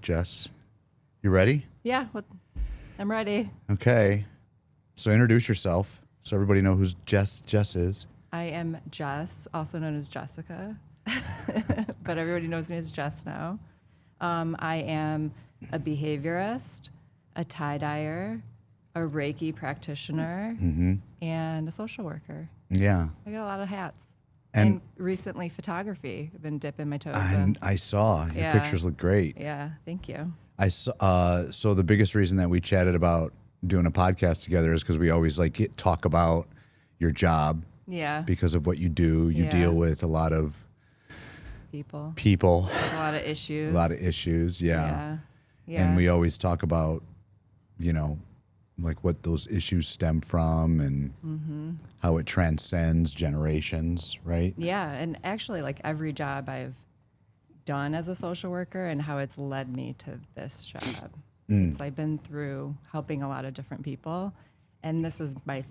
Jess. You ready? Yeah, I'm ready. Okay. So introduce yourself so everybody know who's Jess is. I am Jess, also known as Jessica, but everybody knows me as Jess now. I am a behaviorist, a tie-dyer, a Reiki practitioner, and a social worker. Yeah. I got a lot of hats. And recently photography. I've been dipping my toes and in. I saw your Yeah. pictures look great. Yeah, thank you. I saw, so the biggest reason that we chatted about doing a podcast together is because we always talk about your job. Yeah. Because of what you do. You Yeah. deal with a lot of People. a A lot of issues. Yeah. Yeah. And we always talk about, like what those issues stem from and how it transcends generations, right? Yeah, and actually, like every job I've done as a social worker and how it's led me to this job. I've been through helping a lot of different people, and this is my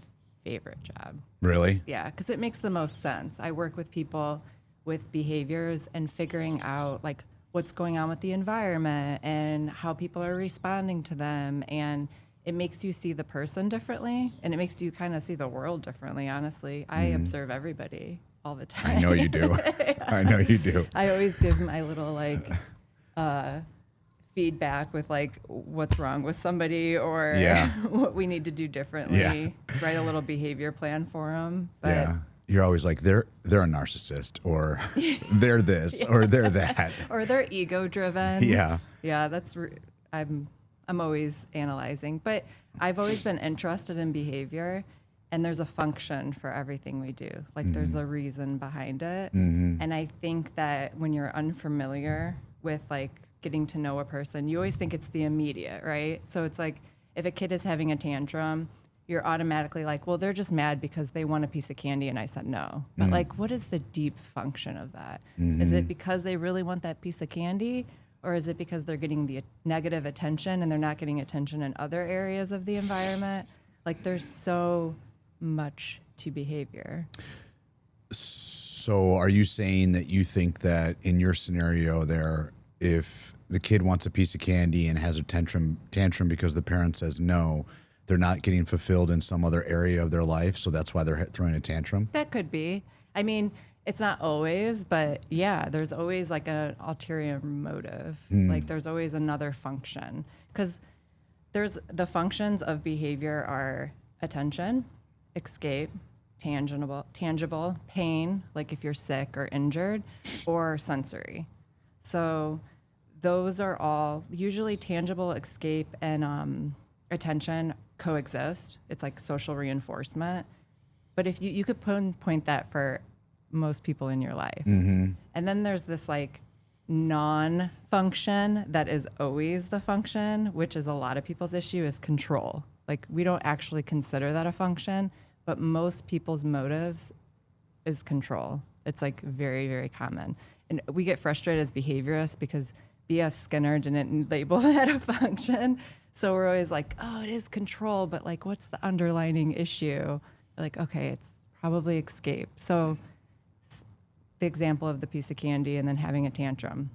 favorite job. Really? Yeah, because it makes the most sense. I work with people with behaviors and figuring out like what's going on with the environment and how people are responding to them, and it makes you see the person differently, and it makes you kind of see the world differently, honestly. I observe everybody all the time. I know you do. I know you do. I always give my little feedback with like what's wrong with somebody or what we need to do differently. Yeah. Write a little behavior plan for them. But Yeah. You're always like, they're a narcissist, or they're this, or they're that. or they're ego driven. Yeah. Yeah, I'm always analyzing, but I've always been interested in behavior, and there's a function for everything we do. Like there's a reason behind it. And I think that when you're unfamiliar with like getting to know a person, you always think it's the immediate, right? So it's like if a kid is having a tantrum, you're automatically like, well, they're just mad because they want a piece of candy and I said no. But like, what is the deep function of that? Is it because they really want that piece of candy? Or is it because they're getting the negative attention and they're not getting attention in other areas of the environment? Like there's so much to behavior. So are you saying that you think that in your scenario there, if the kid wants a piece of candy and has a tantrum because the parent says no, they're not getting fulfilled in some other area of their life, so that's why they're throwing a tantrum? That could be. I mean, it's not always, but yeah, there's always like an ulterior motive. Like there's always another function. Because there's the functions of behavior are attention, escape, tangible, pain, like if you're sick or injured, or sensory. So those are all usually tangible, escape, and attention coexist. It's like social reinforcement. But if you could point that for most people in your life. And then there's this like non-function that is always the function, which is a lot of people's issue, is control. Like we don't actually consider that a function, but most people's motives is control. It's like very, very common. And we get frustrated as behaviorists because B.F. Skinner didn't label that a function. So we're always like, oh, it is control, but like what's the underlining issue? Like, okay, it's probably escape. So the example of the piece of candy and then having a tantrum.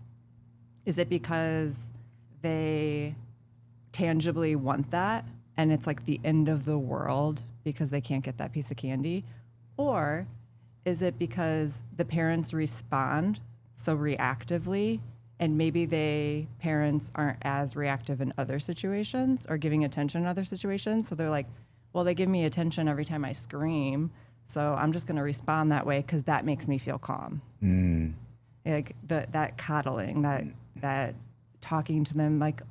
Is it because they tangibly want that and it's like the end of the world because they can't get that piece of candy? Or is it because the parents respond so reactively and maybe parents aren't as reactive in other situations or giving attention in other situations? So they're like, well, they give me attention every time I scream, so I'm just going to respond that way because that makes me feel calm. Like that coddling, that talking to them like,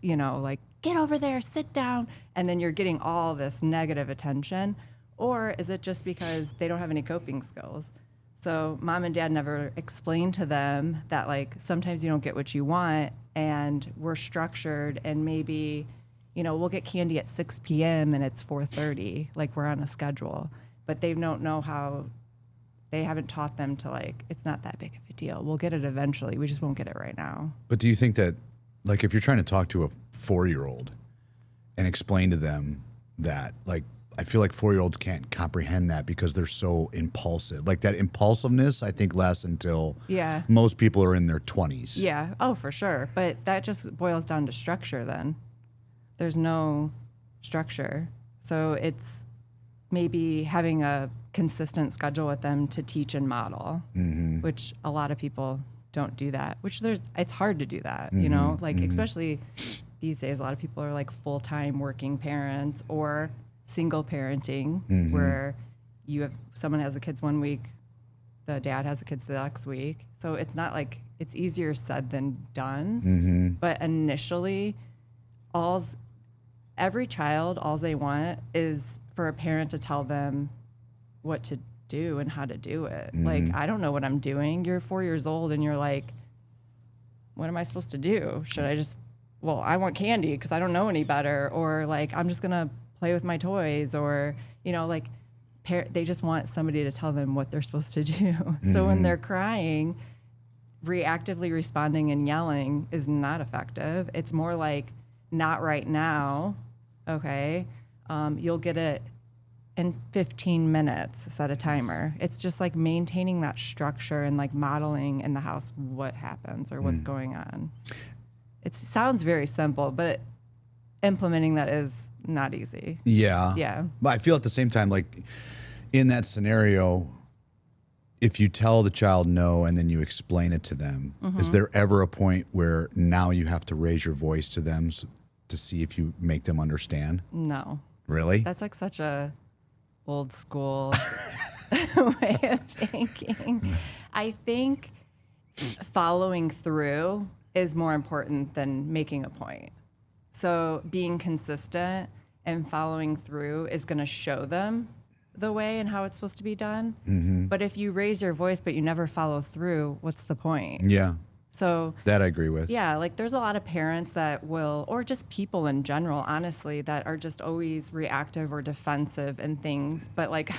like get over there, sit down, and then you're getting all this negative attention. Or is it just because they don't have any coping skills? So mom and dad never explained to them that like sometimes you don't get what you want, and we're structured, and maybe we'll get candy at 6 p.m. and it's 4:30, like we're on a schedule. But they don't know how, they haven't taught them to like, it's not that big of a deal. We'll get it eventually. We just won't get it right now. But do you think that, like, if you're trying to talk to a 4-year-old and explain to them that, like, I feel like 4-year-olds can't comprehend that because they're so impulsive. Like that impulsiveness, I think lasts until most people are in their 20s. Yeah. Oh, for sure. But that just boils down to structure then. There's no structure. So it's maybe having a consistent schedule with them to teach and model, which a lot of people don't do that, it's hard to do that, you know, like especially these days, a lot of people are like full-time working parents or single parenting where someone has the kids one week, the dad has the kids the next week. So it's not like it's easier said than done. But initially, every child, all they want is for a parent to tell them what to do and how to do it. Like, I don't know what I'm doing. You're 4 years old and you're like, what am I supposed to do? I want candy because I don't know any better. Or like, I'm just going to play with my toys, or, you know, like they just want somebody to tell them what they're supposed to do. So when they're crying, reactively responding and yelling is not effective. It's more like, not right now. Okay. You'll get it in 15 minutes, set a timer. It's just like maintaining that structure and like modeling in the house what happens or what's going on. It sounds very simple, but implementing that is not easy. Yeah. Yeah. But I feel at the same time, like in that scenario, if you tell the child no and then you explain it to them, is there ever a point where now you have to raise your voice to them to see if you make them understand? No. Really? That's like such a old school way of thinking. I think following through is more important than making a point. So being consistent and following through is going to show them the way and how it's supposed to be done. But if you raise your voice but you never follow through, what's the point? Yeah. So that I agree with. Yeah, like there's a lot of parents that will, or just people in general, honestly, that are just always reactive or defensive in things, but like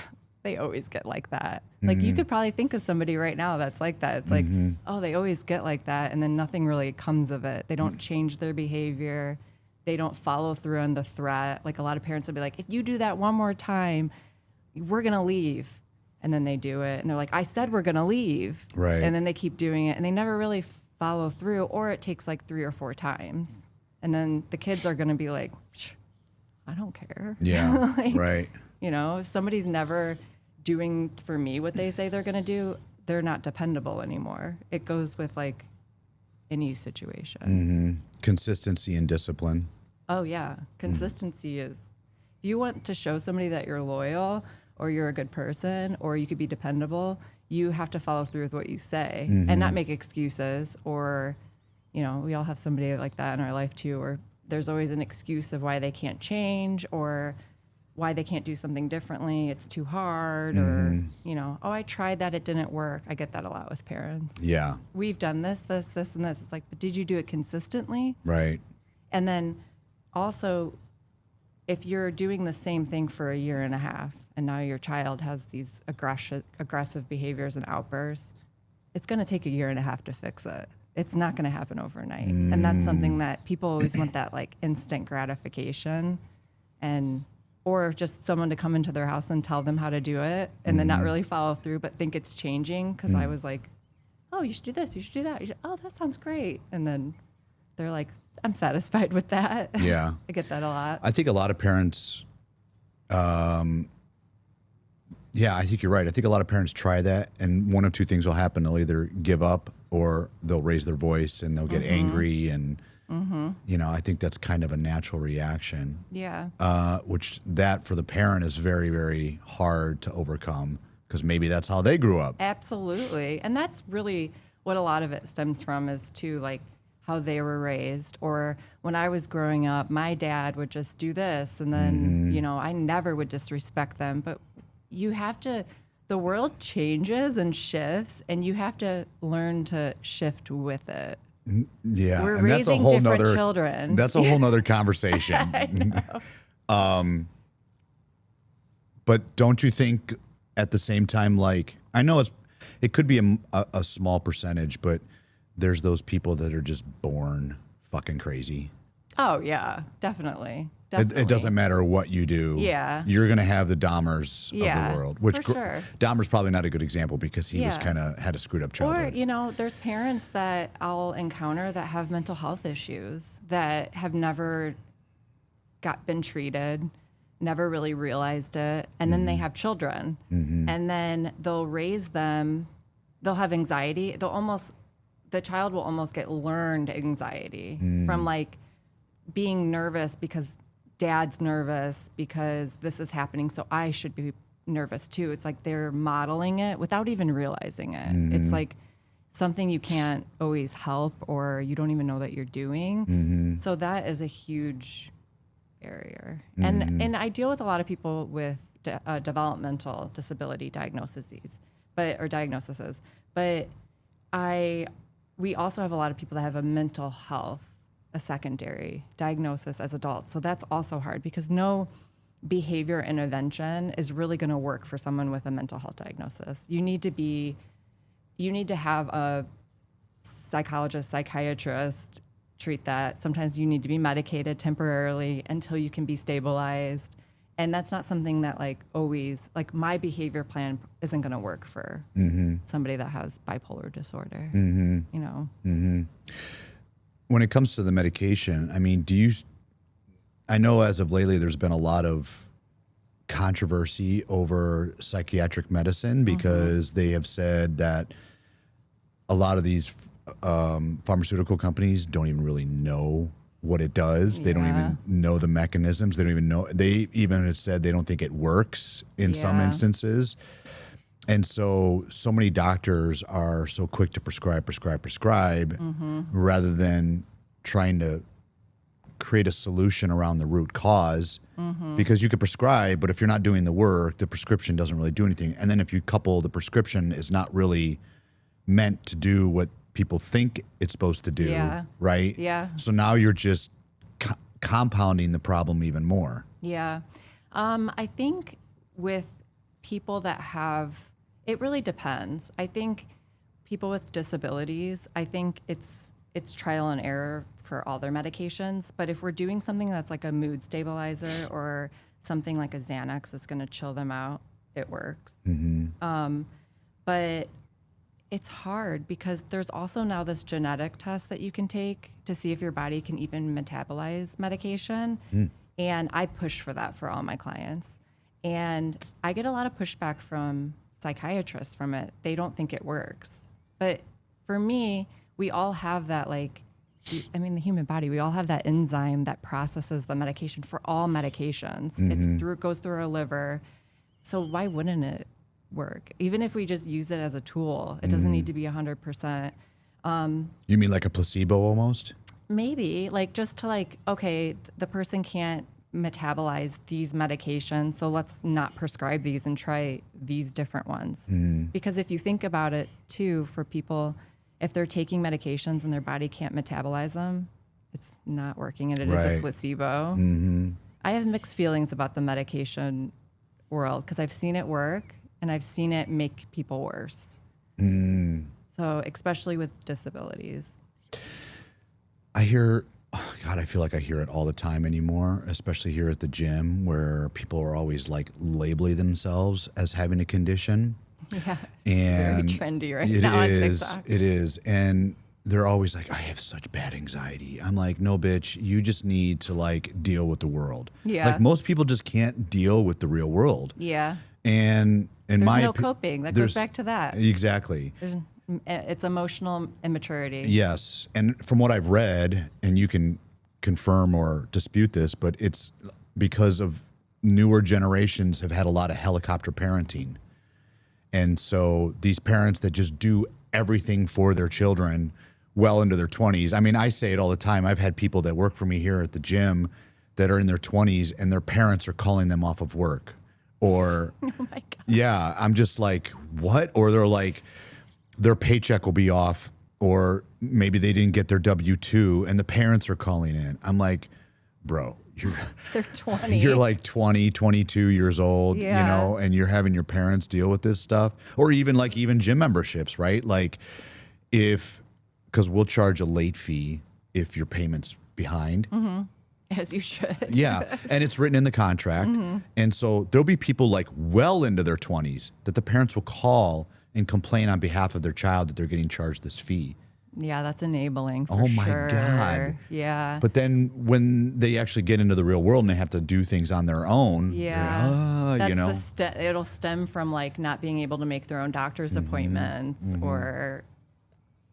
they always get like that. Like you could probably think of somebody right now that's like that. It's like, oh, they always get like that, and then nothing really comes of it. They don't change their behavior. They don't follow through on the threat. Like a lot of parents will be like, if you do that one more time, we're going to leave. And then they do it. And they're like, I said we're going to leave. Right. And then they keep doing it. And they never really follow through, or it takes like 3 or 4 times. And then the kids are going to be like, I don't care. Yeah. Like, right. You know, if somebody's never doing for me what they say they're going to do, they're not dependable anymore. It goes with like any situation. Consistency and discipline. Oh, yeah. Consistency is, if you want to show somebody that you're loyal or you're a good person or you could be dependable, you have to follow through with what you say and not make excuses. Or, you know, we all have somebody like that in our life too, or there's always an excuse of why they can't change or why they can't do something differently. It's too hard or, you know, oh, I tried that. It didn't work. I get that a lot with parents. Yeah. We've done this, and this. It's like, but did you do it consistently? Right. And then also, if you're doing the same thing for a year and a half and now your child has these aggressive behaviors and outbursts, it's going to take a year and a half to fix it. It's not going to happen overnight. And that's something that people always want, that like instant gratification, and or just someone to come into their house and tell them how to do it and then not really follow through but think it's changing because I was like, oh, you should do this, you should do that. Oh, that sounds great. And then they're like, I'm satisfied with that. Yeah. I get that a lot. I think a lot of parents, I think you're right. I think a lot of parents try that, and one of two things will happen. They'll either give up or they'll raise their voice and they'll get angry. And, you know, I think that's kind of a natural reaction. Yeah. Which that for the parent is very, very hard to overcome because maybe that's how they grew up. Absolutely. And that's really what a lot of it stems from, is to like how they were raised. Or when I was growing up, my dad would just do this. And then, you know, I never would disrespect them. But you have to, the world changes and shifts, and you have to learn to shift with it. Yeah. We're and raising that's a whole different nother, children. That's a whole nother conversation. I know. But don't you think at the same time, like, I know it could be a small percentage, but there's those people that are just born fucking crazy. Oh, yeah, definitely. definitely. It doesn't matter what you do. Yeah. You're going to have the Dahmers of the world, which for sure. Dahmer's probably not a good example because he was kind of had a screwed up childhood. Or, there's parents that I'll encounter that have mental health issues that have never been treated, never really realized it. And then they have children and then they'll raise them. They'll have anxiety. The child will almost get learned anxiety from like being nervous because dad's nervous because this is happening. So I should be nervous too. It's like they're modeling it without even realizing it. It's like something you can't always help or you don't even know that you're doing. So that is a huge area. And I deal with a lot of people with developmental disability diagnoses, but we also have a lot of people that have a mental health, a secondary diagnosis as adults. So that's also hard because no behavior intervention is really going to work for someone with a mental health diagnosis. You need to have a psychologist, psychiatrist treat that. Sometimes you need to be medicated temporarily until you can be stabilized. And that's not something that always, my behavior plan isn't going to work for somebody that has bipolar disorder, When it comes to the medication, I mean, I know as of lately there's been a lot of controversy over psychiatric medicine because they have said that a lot of these pharmaceutical companies don't even really know what it does. They don't even know the mechanisms. They don't even know. They even have said they don't think it works in some instances. And so many doctors are so quick to prescribe rather than trying to create a solution around the root cause because you could prescribe, but if you're not doing the work, the prescription doesn't really do anything. And then if you couple the prescription is not really meant to do what people think it's supposed to do, right? Yeah. So now you're just compounding the problem even more. Yeah. I think with people that it really depends. I think people with disabilities, I think it's trial and error for all their medications. But if we're doing something that's like a mood stabilizer or something like a Xanax that's going to chill them out, it works. But it's hard because there's also now this genetic test that you can take to see if your body can even metabolize medication. And I push for that for all my clients. And I get a lot of pushback from psychiatrists from it. They don't think it works. But for me, we all have that, the human body, we all have that enzyme that processes the medication for all medications. It goes through our liver. So why wouldn't it work? Even if we just use it as a tool, it doesn't need to be 100%. You mean like a placebo almost? Maybe just to okay, the person can't metabolize these medications, so let's not prescribe these and try these different ones. Because if you think about it too, for people, if they're taking medications and their body can't metabolize them, it's not working and it is a placebo. I have mixed feelings about the medication world because I've seen it work and I've seen it make people worse. So especially with disabilities. I feel like I hear it all the time anymore, especially here at the gym where people are always labeling themselves as having a condition. Yeah, and it's very trendy right now on TikTok. It is. And they're always like, I have such bad anxiety. I'm like, no, bitch, you just need to deal with the world. Yeah. Most people just can't deal with the real world. Yeah. And there's no coping. That goes back to that. Exactly. It's emotional immaturity. Yes. And from what I've read, and you can confirm or dispute this, but it's because of newer generations have had a lot of helicopter parenting. And so these parents that just do everything for their children well into their 20s. I mean, I say it all the time. I've had people that work for me here at the gym that are in their 20s and their parents are calling them off of work. Or, oh my God. Yeah, I'm just like, what? Or they're like, their paycheck will be off, or maybe they didn't get their W-2 and the parents are calling in. I'm like, bro, they're 20. You're 20, 22 years old, and you're having your parents deal with this stuff. Or even gym memberships, right? Because we'll charge a late fee if your payment's behind. As you should. Yeah, and it's written in the contract. And so there'll be people like well into their 20s that the parents will call and complain on behalf of their child that they're getting charged this fee. Yeah, that's enabling for Oh my sure. God. Yeah. But then when they actually get into the real world and they have to do things on their own, yeah, that's you know. it'll stem from like not being able to make their own doctor's appointments or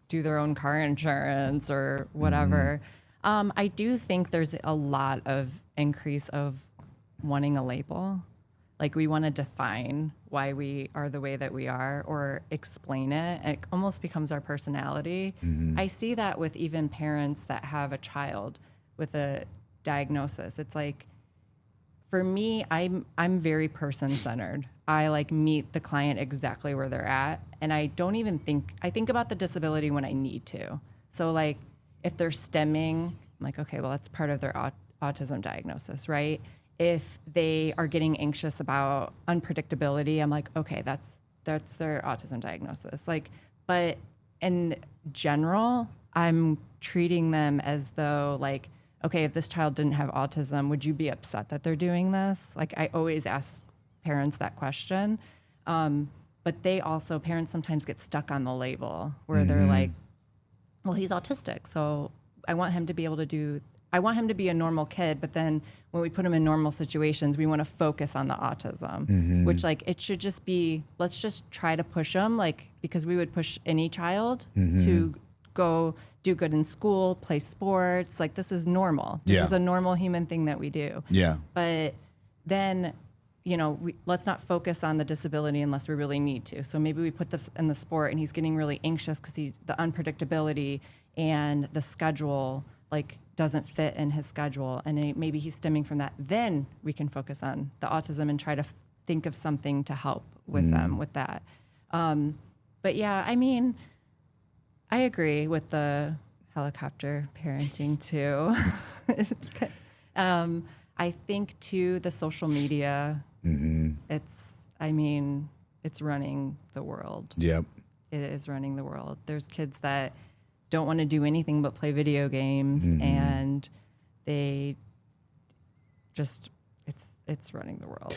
do their own car insurance or whatever. I do think there's a lot of increase of wanting a label. Like we want to define why we are the way that we are or explain it. And it almost becomes our personality. I see that with even parents that have a child with a diagnosis. It's like, for me, I'm very person-centered. I like meet the client exactly where they're at. And I don't even I think about the disability when I need to. So like if they're stemming, I'm like, okay, well, that's part of their autism diagnosis, right? If they are getting anxious about unpredictability, I'm like, okay, that's their autism diagnosis. Like, but in general, I'm treating them as though like, okay, if this child didn't have autism, would you be upset that they're doing this? Like, I always ask parents that question. But parents sometimes get stuck on the label where they're like, well, he's autistic, so I want him to be a normal kid, but then when we put him in normal situations, we want to focus on the autism, which like it should just be, let's just try to push him, like, because we would push any child to go do good in school, play sports. Like this is normal. This is a normal human thing that we do. Yeah. But then, let's not focus on the disability unless we really need to. So maybe we put this in the sport and he's getting really anxious because the unpredictability and the schedule, like, doesn't fit in his schedule, and maybe he's stemming from that. Then we can focus on the autism and try to think of something to help with them with that. But yeah, I mean, I agree with the helicopter parenting too. I think too, the social media, it's running the world. Yep. It is running the world. There's kids that don't want to do anything but play video games, and they just it's running the world.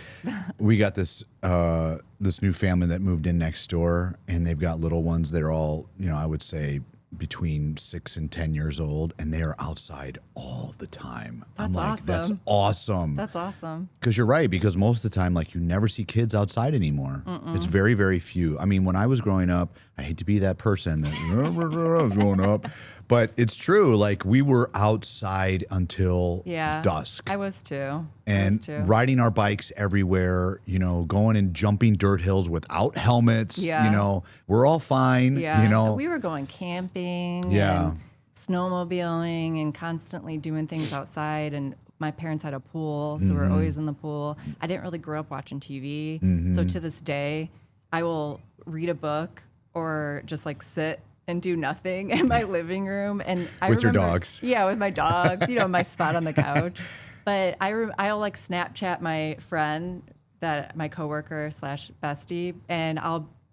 We got this new family that moved in next door, and they've got little ones that are all, I would say between 6 and 10 years old, and they are outside all the time. I'm like, awesome. that's awesome. That's awesome. Because you're right, because most of the time, like, you never see kids outside anymore. It's very, very few. I mean, when I was growing up, I hate to be that person that I was growing up, but it's true. Like, we were outside until dusk. I was too. And riding our bikes everywhere, going and jumping dirt hills without helmets. We're all fine. We were going camping and snowmobiling and constantly doing things outside. And my parents had a pool, so we were always in the pool. I didn't really grow up watching TV. So to this day, I will read a book or just like sit and do nothing in my living room. And with your dogs. Yeah, with my dogs, my spot on the couch. But I'll like Snapchat my friend, my coworker / bestie, and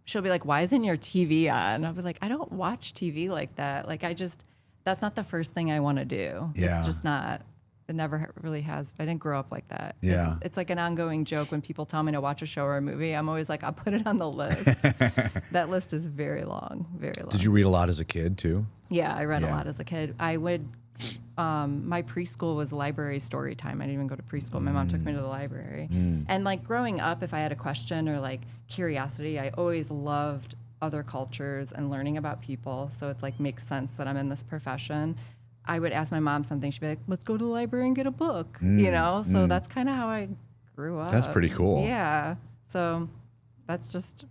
she'll be like, "Why isn't your TV on?" I'll be like, "I don't watch TV like that. Like that's not the first thing I want to do. Yeah. It's just not. It never really has. I didn't grow up like that. Yeah. It's like an ongoing joke when people tell me to watch a show or a movie. I'm always like, I'll put it on the list. That list is very long, very long. Did you read a lot as a kid too? Yeah, I read a lot as a kid. I would. My preschool was library story time. I didn't even go to preschool. My mom took me to the library. And like growing up, if I had a question or like curiosity, I always loved other cultures and learning about people. So it's like makes sense that I'm in this profession. I would ask my mom something. She'd be like, "Let's go to the library and get a book." So that's kind of how I grew up. That's pretty cool. Yeah. So that's just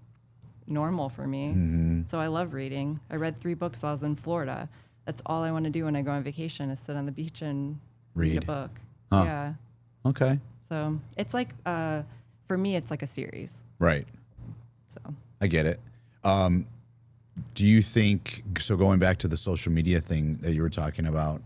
normal for me. So I love reading. I read 3 books while I was in Florida. That's all I want to do when I go on vacation is sit on the beach and read a book. Huh. Yeah. Okay. So it's like, for me, it's like a series. Right. So I get it. Do you think, so going back to the social media thing that you were talking about,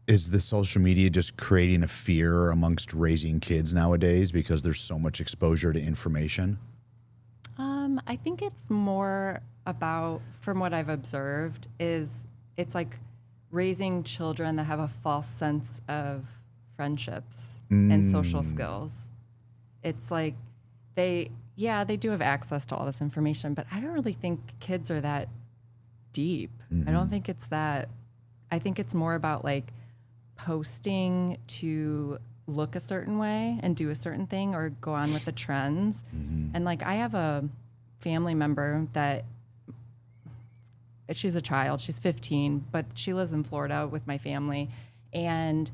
is the social media just creating a fear amongst raising kids nowadays because there's so much exposure to information? I think it's more about, from what I've observed, is it's like raising children that have a false sense of friendships and social skills. It's like they do have access to all this information, but I don't really think kids are that deep. I don't think it's that. I think it's more about like posting to look a certain way and do a certain thing or go on with the trends. And like I have a family member that she's a child, she's 15, but she lives in Florida with my family, and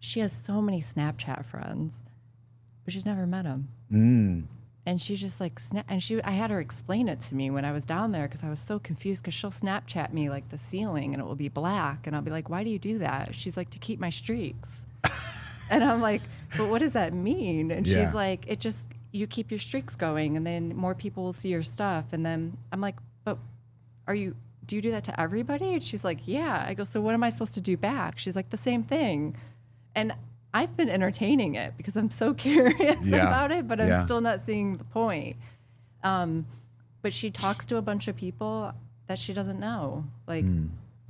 she has so many Snapchat friends, but she's never met them. And she's just like, I had her explain it to me when I was down there because I was so confused because she'll Snapchat me like the ceiling and it will be black. And I'll be like, why do you do that? She's like, to keep my streaks. And I'm like, but what does that mean? And she's like, you keep your streaks going and then more people will see your stuff. And then I'm like, but do you do that to everybody? And she's like, yeah. I go, so what am I supposed to do back? She's like, the same thing. And I've been entertaining it because I'm so curious about it, but I'm still not seeing the point. But she talks to a bunch of people that she doesn't know. Like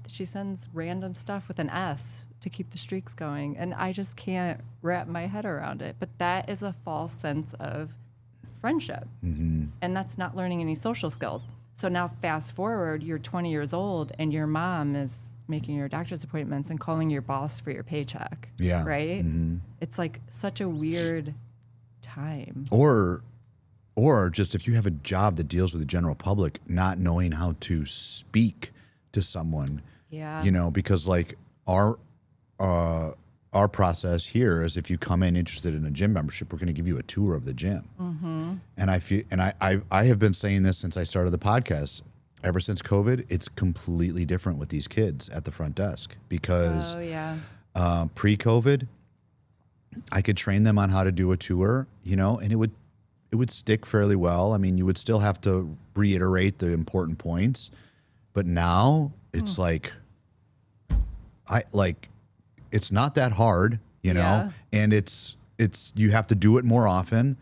she sends random stuff with an S to keep the streaks going. And I just can't wrap my head around it. But that is a false sense of friendship. And that's not learning any social skills. So now fast forward, you're 20 years old and your mom is making your doctor's appointments and calling your boss for your paycheck. Yeah. Right? It's like such a weird time. Or just if you have a job that deals with the general public, not knowing how to speak to someone. Yeah. You know, because like our process here is if you come in interested in a gym membership, we're going to give you a tour of the gym. And I have been saying this since I started the podcast. Ever since COVID, it's completely different with these kids at the front desk because pre-COVID, I could train them on how to do a tour, you know, and it would stick fairly well. I mean, you would still have to reiterate the important points, but now it's it's not that hard, you know, and it's you have to do it more often,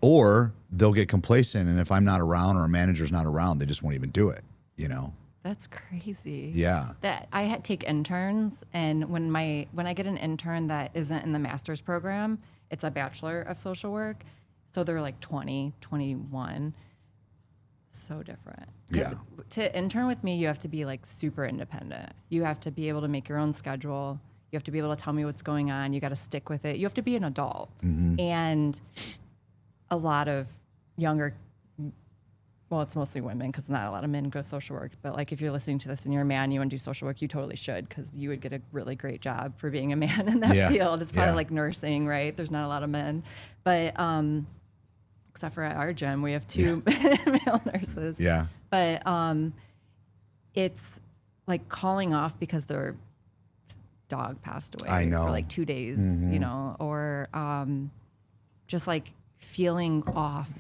or they'll get complacent, and if I'm not around or a manager's not around, they just won't even do it, you know. That's crazy. Yeah. That I had to take interns, and when I get an intern that isn't in the master's program, it's a bachelor of social work, so they're like 20, 21. So different. Yeah. To intern with me, you have to be like super independent. You have to be able to make your own schedule. You have to be able to tell me what's going on. You got to stick with it. You have to be an adult. And a lot of younger, well, it's mostly women because not a lot of men go social work. But like if you're listening to this and you're a man, you want to do social work, you totally should because you would get a really great job for being a man in that field. It's probably like nursing, right? There's not a lot of men. But except for at our gym, we have two male nurses. Yeah. But it's like calling off because their dog passed away for like 2 days, you know, or just like feeling off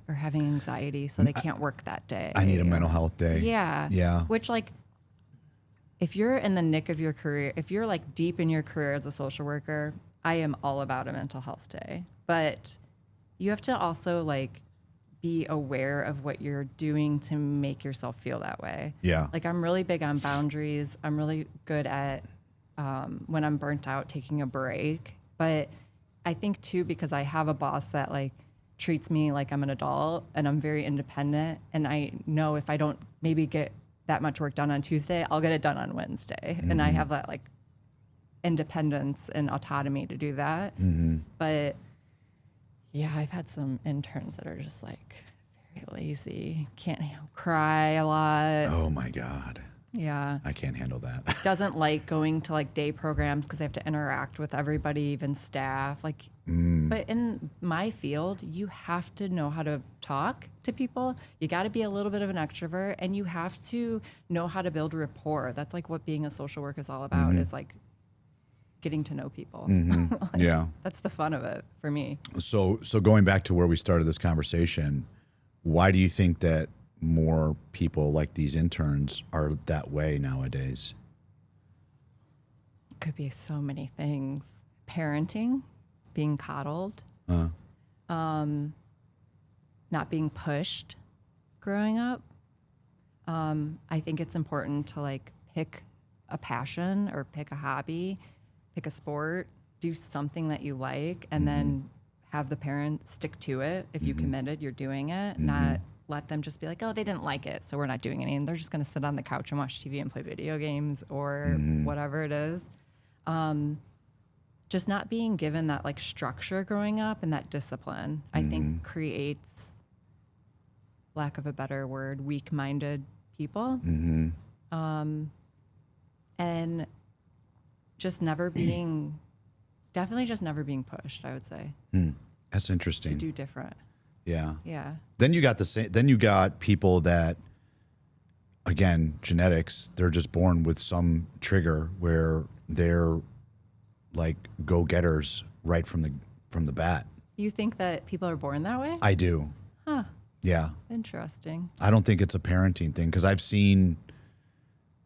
or having anxiety so they can't work that day. I need a mental health day. Yeah. Yeah. Which like, if you're in the nick of your career, if you're like deep in your career as a social worker, I am all about a mental health day. But you have to also like be aware of what you're doing to make yourself feel that way. Yeah. Like I'm really big on boundaries. I'm really good at when I'm burnt out, taking a break. But I think too, because I have a boss that like treats me like I'm an adult and I'm very independent. And I know if I don't maybe get that much work done on Tuesday, I'll get it done on Wednesday. And I have that like independence and autonomy to do that. But yeah, I've had some interns that are just like very lazy, can't cry a lot. Oh my God. Yeah. I can't handle that. Doesn't like going to like day programs because they have to interact with everybody, even staff. Like, but in my field, you have to know how to talk to people. You got to be a little bit of an extrovert and you have to know how to build rapport. That's like what being a social worker is all about is like getting to know people. Like, that's the fun of it for me. So going back to where we started this conversation, why do you think that more people like these interns are that way nowadays? Could be so many things. Parenting, being coddled, not being pushed growing up. I think it's important to like pick a passion or pick a hobby, pick a sport, do something that you like, and then have the parent stick to it. If you committed, you're doing it, not let them just be like, oh, they didn't like it, so we're not doing anything. They're just going to sit on the couch and watch TV and play video games or whatever it is. Just not being given that like structure growing up and that discipline, I think creates, lack of a better word, weak-minded people. And just never being, definitely just never being pushed, I would say. That's interesting. To do different. Yeah. Yeah. Then you got then you got people that, again, genetics, they're just born with some trigger where they're like go-getters right from the bat. You think that people are born that way? I do. Huh. Yeah. Interesting. I don't think it's a parenting thing because I've seen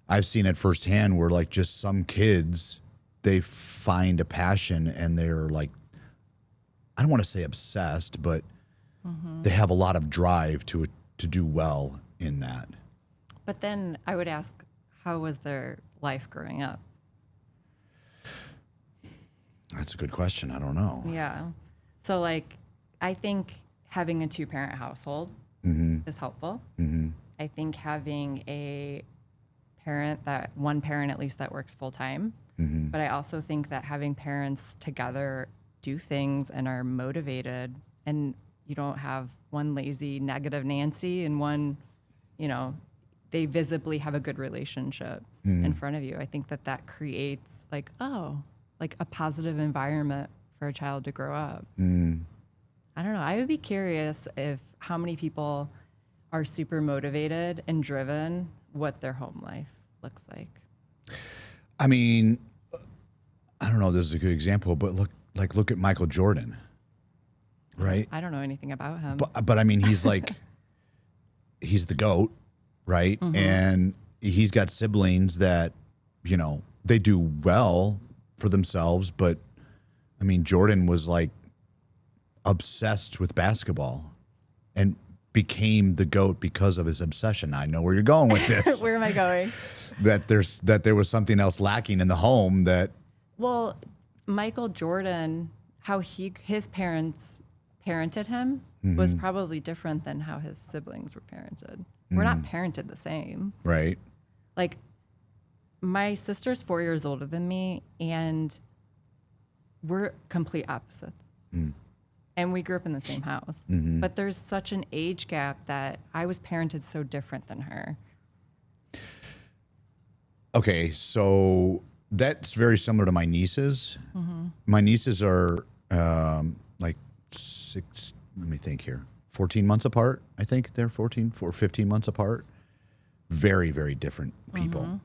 it firsthand where like just some kids, they find a passion and they're like, I don't want to say obsessed, but they have a lot of drive to do well in that. But then I would ask, how was their life growing up? That's a good question. I don't know. Yeah. So like, I think having a 2-parent household is helpful. I think having one parent at least that works full time. But I also think that having parents together do things and are motivated, and you don't have one lazy negative Nancy and one, they visibly have a good relationship in front of you. I think that creates like a positive environment for a child to grow up. I don't know. I would be curious if how many people are super motivated and driven, what their home life looks like. I mean, I don't know if this is a good example, but look at Michael Jordan, right? I don't know anything about him. But I mean, he's like, he's the GOAT, right? And he's got siblings that, they do well for themselves. But I mean, Jordan was like obsessed with basketball and became the GOAT because of his obsession. I know where you're going with this. Where am I going? That there was something else lacking in the home that. Well, Michael Jordan, how his parents parented him was probably different than how his siblings were parented. We're not parented the same. Right. Like, my sister's 4 years older than me, and we're complete opposites. And we grew up in the same house. But there's such an age gap that I was parented so different than her. Okay, so that's very similar to my nieces. My nieces are like 14 months apart. I think they're 14 or 15 months apart. Very, very different people,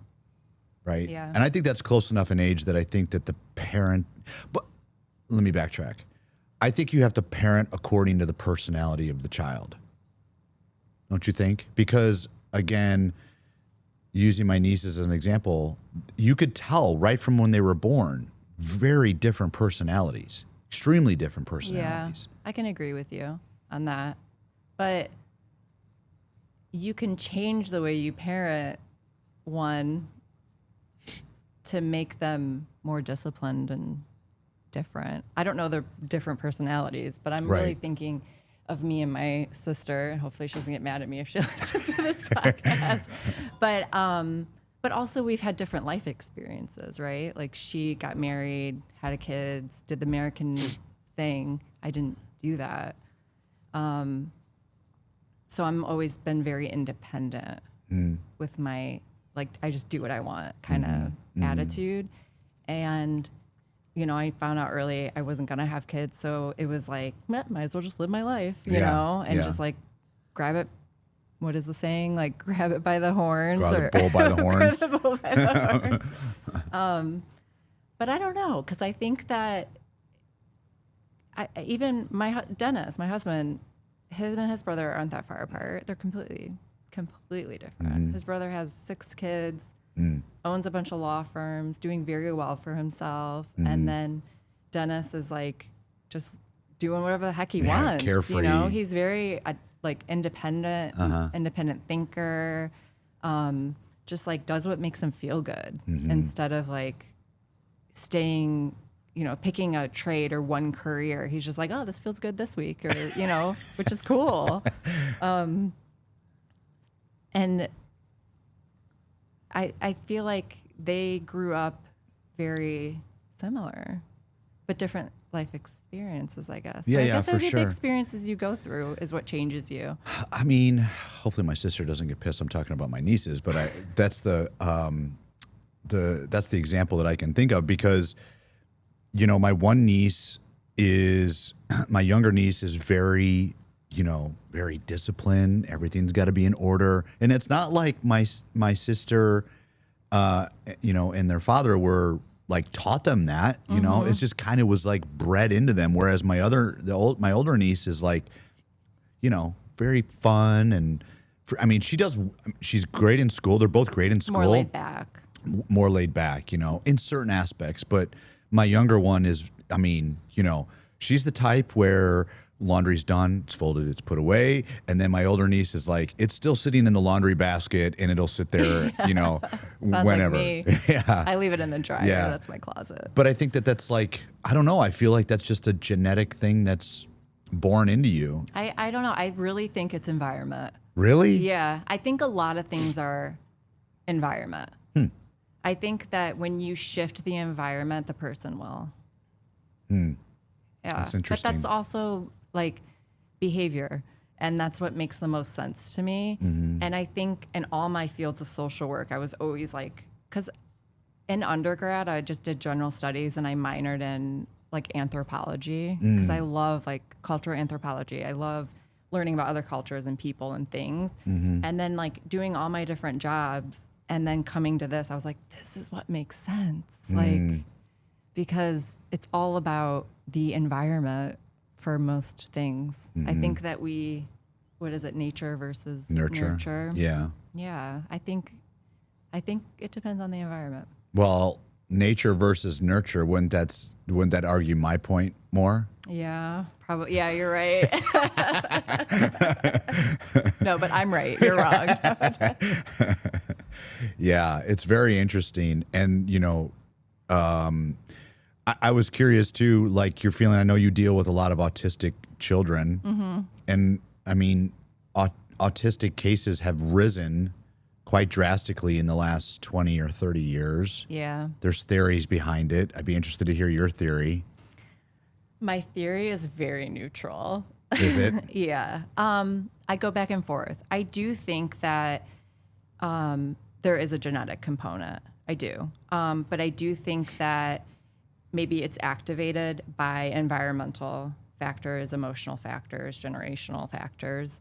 right? Yeah. And I think that's close enough in age that I think that the parent, but let me backtrack. I think you have to parent according to the personality of the child. Don't you think? Because again, using my niece as an example, you could tell right from when they were born, very different personalities, extremely different personalities. Yeah, I can agree with you on that. But you can change the way you parent one to make them more disciplined and different. I don't know their different personalities, but I'm really thinking of me and my sister, and hopefully she doesn't get mad at me if she listens to this podcast. But also we've had different life experiences, right? Like she got married, had a kids, did the American thing. I didn't do that. So I'm always been very independent with my, like, I just do what I want kind of attitude. And I found out early I wasn't going to have kids. So it was like, might as well just live my life, you know, and just like grab it. What is the saying? Like grab it by the horns. Grab the bull by the horns. Grab the bull by the horns. But I don't know. Cause I think that even Dennis, my husband, him and his brother aren't that far apart. They're completely different. His brother has 6 kids. Owns a bunch of law firms, doing very well for himself. And then Dennis is like just doing whatever the heck he wants. Carefree. He's very like independent, independent thinker, just like does what makes him feel good Mm-hmm. instead of like staying, picking a trade or one career. He's just like, oh, this feels good this week, or, which is cool. And I feel like they grew up very similar, but different life experiences, I guess. Yeah, So I yeah, guess for maybe sure. the experiences you go through is what changes you. I mean, hopefully my sister doesn't get pissed I'm talking about my nieces, but that's the example that I can think of, because my one niece is my younger niece is very very disciplined. Everything's got to be in order, and it's not like my sister and their father were like taught them that. It's just kind of was like bred into them, whereas my older niece is like very fun, and she's great in school. They're both great in school. More laid back. In certain aspects. But my younger one is, she's the type where laundry's done, it's folded, it's put away. And then my older niece is like, it's still sitting in the laundry basket and it'll sit there, whenever. Like me. Yeah. I leave it in the dryer. Yeah. That's my closet. But I think that's like, I don't know. I feel like that's just a genetic thing that's born into you. I don't know. I really think it's environment. Really? Yeah. I think a lot of things are environment. I think that when you shift the environment, the person will. Yeah. That's interesting. But that's also like behavior. And that's what makes the most sense to me. And I think in all my fields of social work, I was always like, because in undergrad, I just did general studies and I minored in like anthropology, because I love like cultural anthropology. I love learning about other cultures and people and things. And then like doing all my different jobs and then coming to this, I was like, this is what makes sense. Like, because it's all about the environment for most things. I think that what is it, nature versus nurture? Yeah. Yeah, I think it depends on the environment. Well, nature versus nurture, wouldn't that argue my point more? Yeah, probably. Yeah, you're right. No, but I'm right. You're wrong. Yeah, it's very interesting. And, I was curious too, like you're feeling, I know you deal with a lot of autistic children. And I mean, autistic cases have risen quite drastically in the last 20 or 30 years. Yeah. There's theories behind it. I'd be interested to hear your theory. My theory is very neutral. Is it? Yeah. I go back and forth. I do think that there is a genetic component. I do. But I do think that maybe it's activated by environmental factors, emotional factors, generational factors.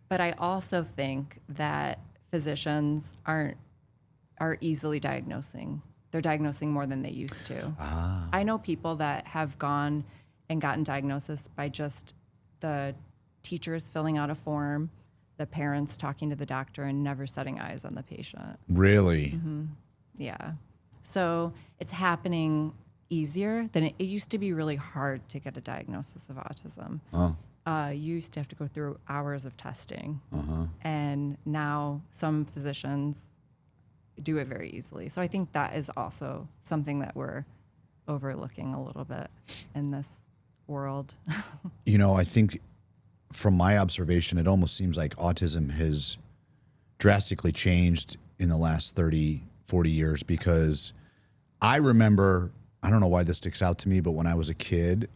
But I also think that physicians are easily diagnosing. They're diagnosing more than they used to. I know people that have gone and gotten diagnosis by just the teachers filling out a form, the parents talking to the doctor, and never setting eyes on the patient. Really? Yeah. So it's happening easier than it used to be. Really hard to get a diagnosis of autism. You used to have to go through hours of testing. And now some physicians do it very easily. So I think that is also something that we're overlooking a little bit in this world. I think from my observation, it almost seems like autism has drastically changed in the last 30, 40 years, because I remember, I don't know why this sticks out to me, but when I was a kid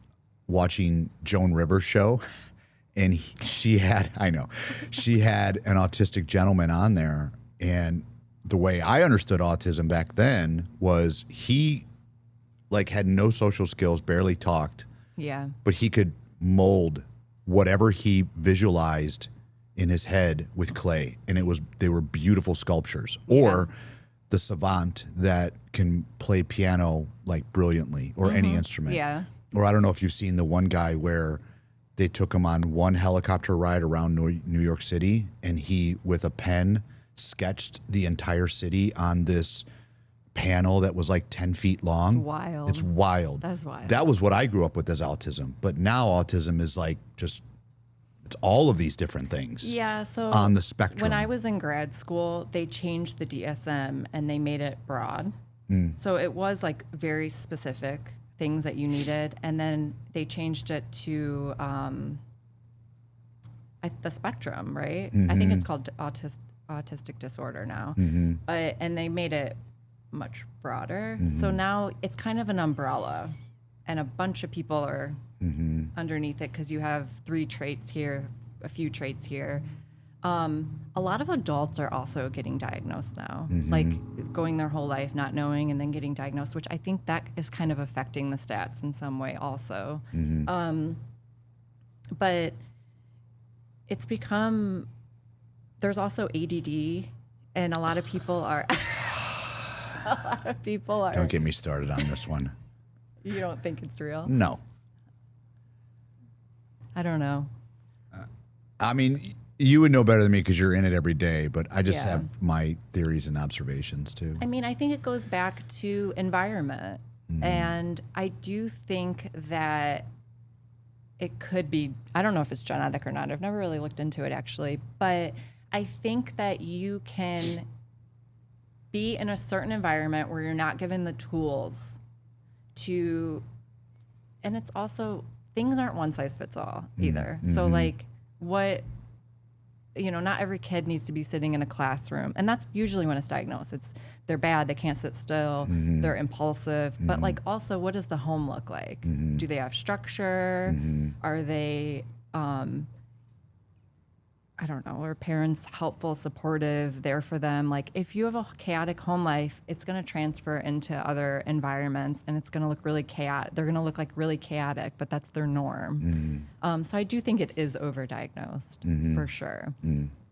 watching Joan Rivers' show, and she had an autistic gentleman on there, and the way I understood autism back then was he like had no social skills, barely talked. Yeah. But he could mold whatever he visualized in his head with clay, and they were beautiful sculptures. Yeah. Or the savant that can play piano like brilliantly, or any instrument. Yeah. Or I don't know if you've seen the one guy where they took him on one helicopter ride around New York City, and he, with a pen, sketched the entire city on this panel that was like 10 feet long. It's wild. It's wild. That's wild. That was what I grew up with as autism. But now autism is like just It's all of these different things. Yeah, so on the spectrum. when I was in grad school, they changed the DSM and they made it broad. So it was like very specific things that you needed, and then they changed it to the spectrum, right? I think it's called autistic disorder now, but and they made it much broader. So now it's kind of an umbrella, and a bunch of people are underneath it because you have 3 traits here, a few traits here. A lot of adults are also getting diagnosed now, like going their whole life not knowing and then getting diagnosed, which I think that is kind of affecting the stats in some way also. But it's become, there's also ADD, and a lot of people are, Don't get me started on this one. You don't think it's real? No. I don't know. I mean, you would know better than me because you're in it every day, but I just Yeah. have my theories and observations too. I mean, I think it goes back to environment. And I do think that it could be, I don't know if it's genetic or not. I've never really looked into it actually. But I think that you can be in a certain environment where you're not given the tools to, and it's also, things aren't one size fits all either. So like what, not every kid needs to be sitting in a classroom. And that's usually when it's diagnosed. It's they're bad, they can't sit still, they're impulsive. But like also, what does the home look like? Do they have structure? Are they, I don't know, are parents helpful, supportive, there for them? Like if you have a chaotic home life, it's going to transfer into other environments and it's going to look really chaotic. They're going to look like really chaotic, but that's their norm. So I do think it is overdiagnosed for sure.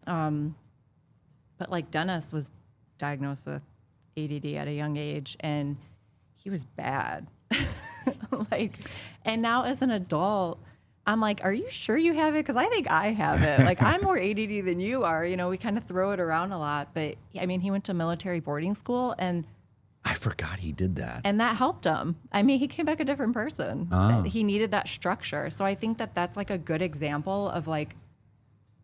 But like Dennis was diagnosed with ADD at a young age and he was bad. And now as an adult, I'm like, are you sure you have it? Because I think I have it. Like, I'm more ADD than you are. We kind of throw it around a lot. But, I mean, he went to military boarding school, and I forgot he did that. And that helped him. I mean, he came back a different person. He needed that structure. So I think that that's, like, a good example of, like,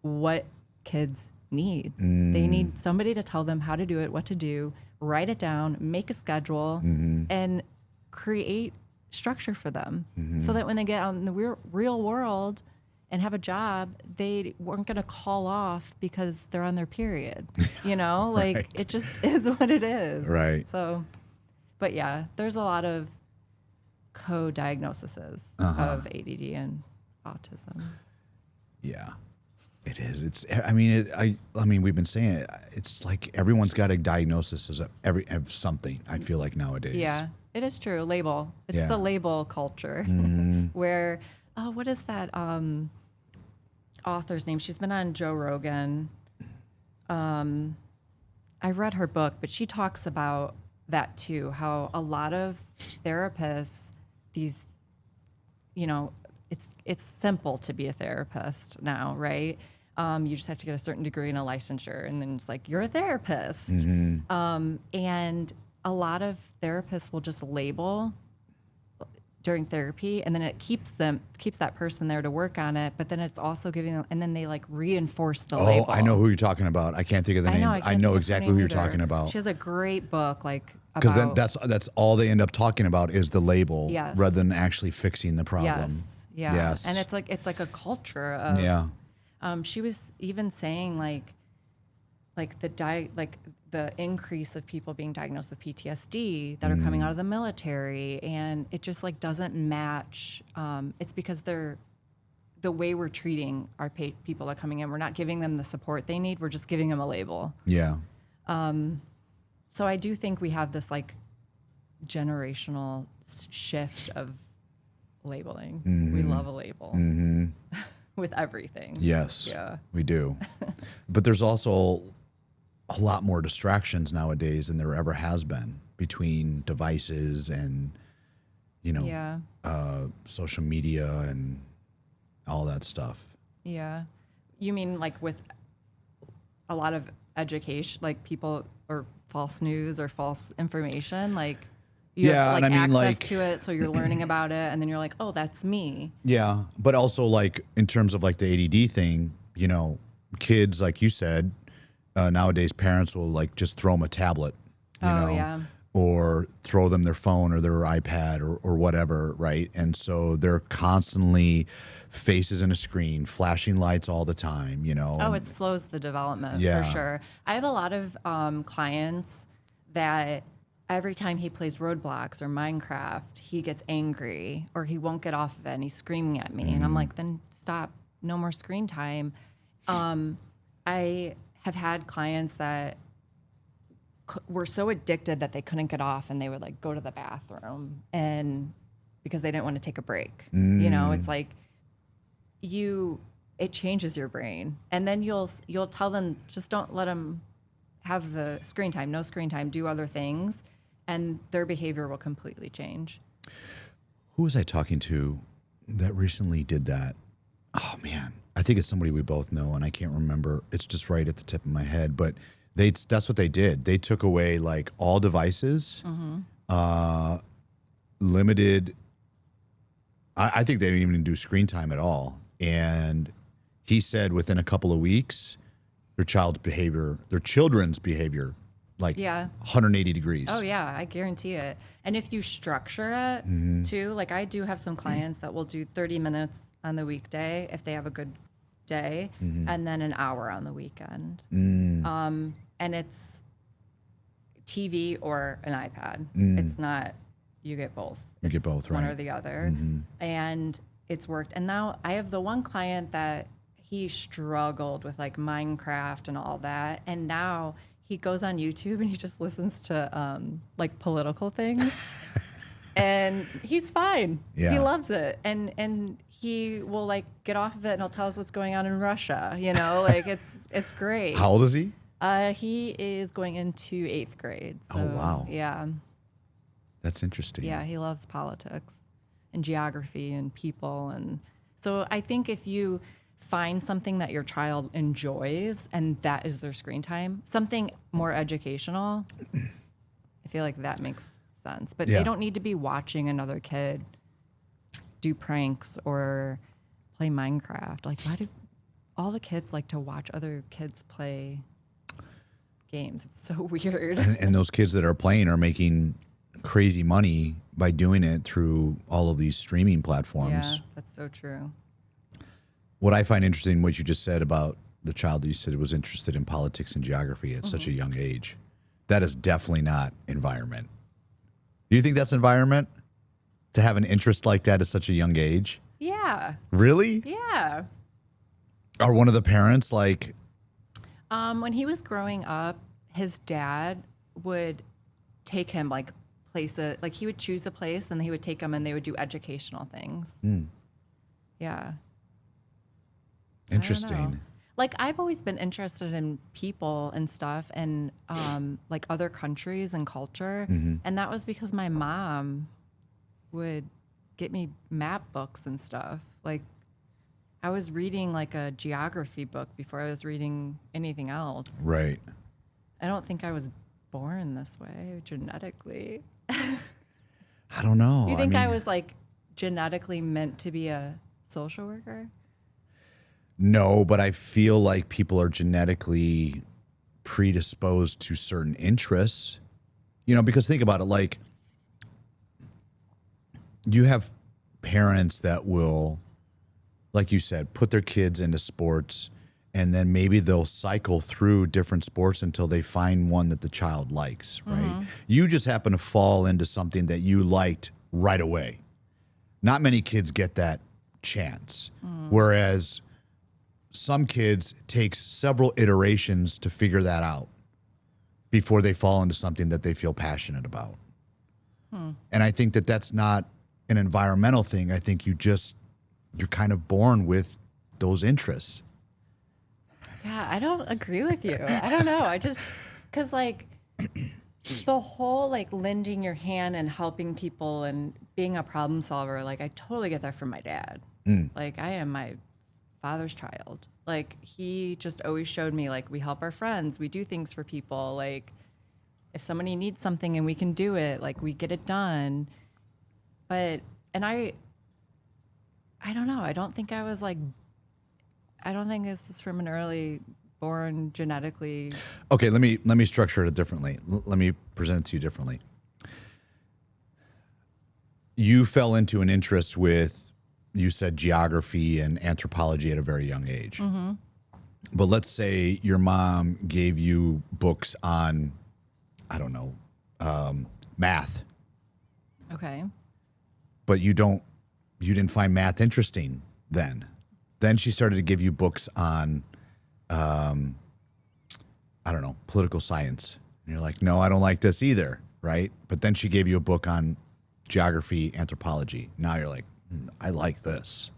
what kids need. They need somebody to tell them how to do it, what to do, write it down, make a schedule, and create structure for them so that when they get out in the real world and have a job, they weren't going to call off because they're on their period, like Right. It just is what it is. Right. So, but yeah, there's a lot of co-diagnoses of ADD and autism. Yeah, it is. It's. I mean, we've been saying it. It's like everyone's got a diagnosis of something. I feel like nowadays. Yeah. It is true. Label. It's the label culture where, what is that author's name? She's been on Joe Rogan. I read her book, but she talks about that too, how a lot of therapists, it's simple to be a therapist now, right? You just have to get a certain degree and a licensure, and then it's like, you're a therapist. And a lot of therapists will just label during therapy, and then it keeps that person there to work on it. But then it's also giving them, and then they like reinforce the label. Oh, I know who you're talking about. I can't think of the name. I know exactly who you're talking about. She has a great book, like because then that's all they end up talking about is the label, Yes. rather than actually fixing the problem. Yes. And it's like a culture of. She was even saying the increase of people being diagnosed with PTSD that are coming out of the military, and it just like doesn't match. It's because the way we're treating our people that are coming in, we're not giving them the support they need. We're just giving them a label. Yeah. So I do think we have this like generational shift of labeling. We love a label with everything. Yes. Yeah. We do. But there's also a lot more distractions nowadays than there ever has been between devices and, social media and all that stuff. Yeah. You mean like with a lot of education, like people or false news or false information? Like, You Yeah, have and I mean, access like- to it, so you're learning about it, and then you're like, oh, that's me. Yeah, but also like in terms of like the ADD thing, you know, kids, like you said, nowadays parents will like just throw them a tablet, you Oh, know, yeah. or throw them their phone or their iPad or whatever, right? And so they're constantly faces in a screen, flashing lights all the time, you know. Oh, and- it slows the development Yeah. for sure. I have a lot of clients that every time he plays Roadblocks or Minecraft, he gets angry or he won't get off of it and he's screaming at me. And I'm like, then stop, no more screen time. I have had clients that were so addicted that they couldn't get off and they would like go to the bathroom and because they didn't want to take a break. You know, it's like it changes your brain. And then you'll tell them, just don't let them have the screen time, no screen time, do other things, and their behavior will completely change. Who was I talking to that recently did that? Oh man, I think it's somebody we both know, and I can't remember. It's just right at the tip of my head. But that's what they did. They took away like all devices, limited. I think they didn't even do screen time at all. And he said within a couple of weeks, their children's behavior, like Yeah. 180 degrees. Oh yeah, I guarantee it. And if you structure it too, like I do have some clients that will do 30 minutes on the weekday if they have a good day, and then an hour on the weekend. And it's TV or an iPad. It's not, you get both. You get It's both, one right. or the other. And it's worked. And now I have the one client that he struggled with like Minecraft and all that. And now he goes on YouTube and he just listens to like political things. And he's fine. Yeah. He loves it. And he will like get off of it and he'll tell us what's going on in Russia. You know, like it's great. How old is he? He is going into 8th grade. So, Oh, wow. Yeah. That's interesting. Yeah, he loves politics and geography and people. And so I think if you find something that your child enjoys and that is their screen time, something more educational, I feel like that makes sense. But Yeah. they don't need to be watching another kid do pranks or play Minecraft. Like, why do all the kids like to watch other kids play games? It's so weird. And those kids that are playing are making crazy money by doing it through all of these streaming platforms. Yeah, that's so true. What I find interesting, what you just said about the child that you said was interested in politics and geography at such a young age, that is definitely not environment. Do you think that's environment? To have an interest like that at such a young age? Yeah. Really? Yeah. Are one of the parents like, When he was growing up, his dad would take him like places, like he would choose a place and he would take him and they would do educational things. Yeah. interesting? Like I've always been interested in people and stuff and like other countries and culture. And that was because my mom would get me map books and stuff. Like I was reading like a geography book before I was reading anything else. Right. I don't think I was born this way genetically. I don't know. You think I mean, was like genetically meant to be a social worker? No, but I feel like people are genetically predisposed to certain interests. You know, because think about it, like you have parents that will, like you said, put their kids into sports and then maybe they'll cycle through different sports until they find one that the child likes, right? You just happen to fall into something that you liked right away. Not many kids get that chance. Whereas some kids takes several iterations to figure that out before they fall into something that they feel passionate about. And I think that that's not an environmental thing. I think you're kind of born with those interests. Yeah, I don't agree with you. I don't know. I just, because like the whole like lending your hand and helping people and being a problem solver, like I totally get that from my dad. Like I am my father's child. Like he just always showed me like we help our friends, we do things for people. Like if somebody needs something and we can do it, like we get it done. But, and I don't know. I don't think I was like, I don't think this is from an early born genetically. Okay, let me structure it differently. Let me present it to you differently. You fell into an interest with, you said geography and anthropology at a very young age. Mm-hmm. But let's say your mom gave you books on, I don't know, math. Okay. But you didn't find math interesting then. Then she started to give you books on, I don't know, political science. And you're like, no, I don't like this either, right? But then she gave you a book on geography, anthropology. Now you're like, I like this.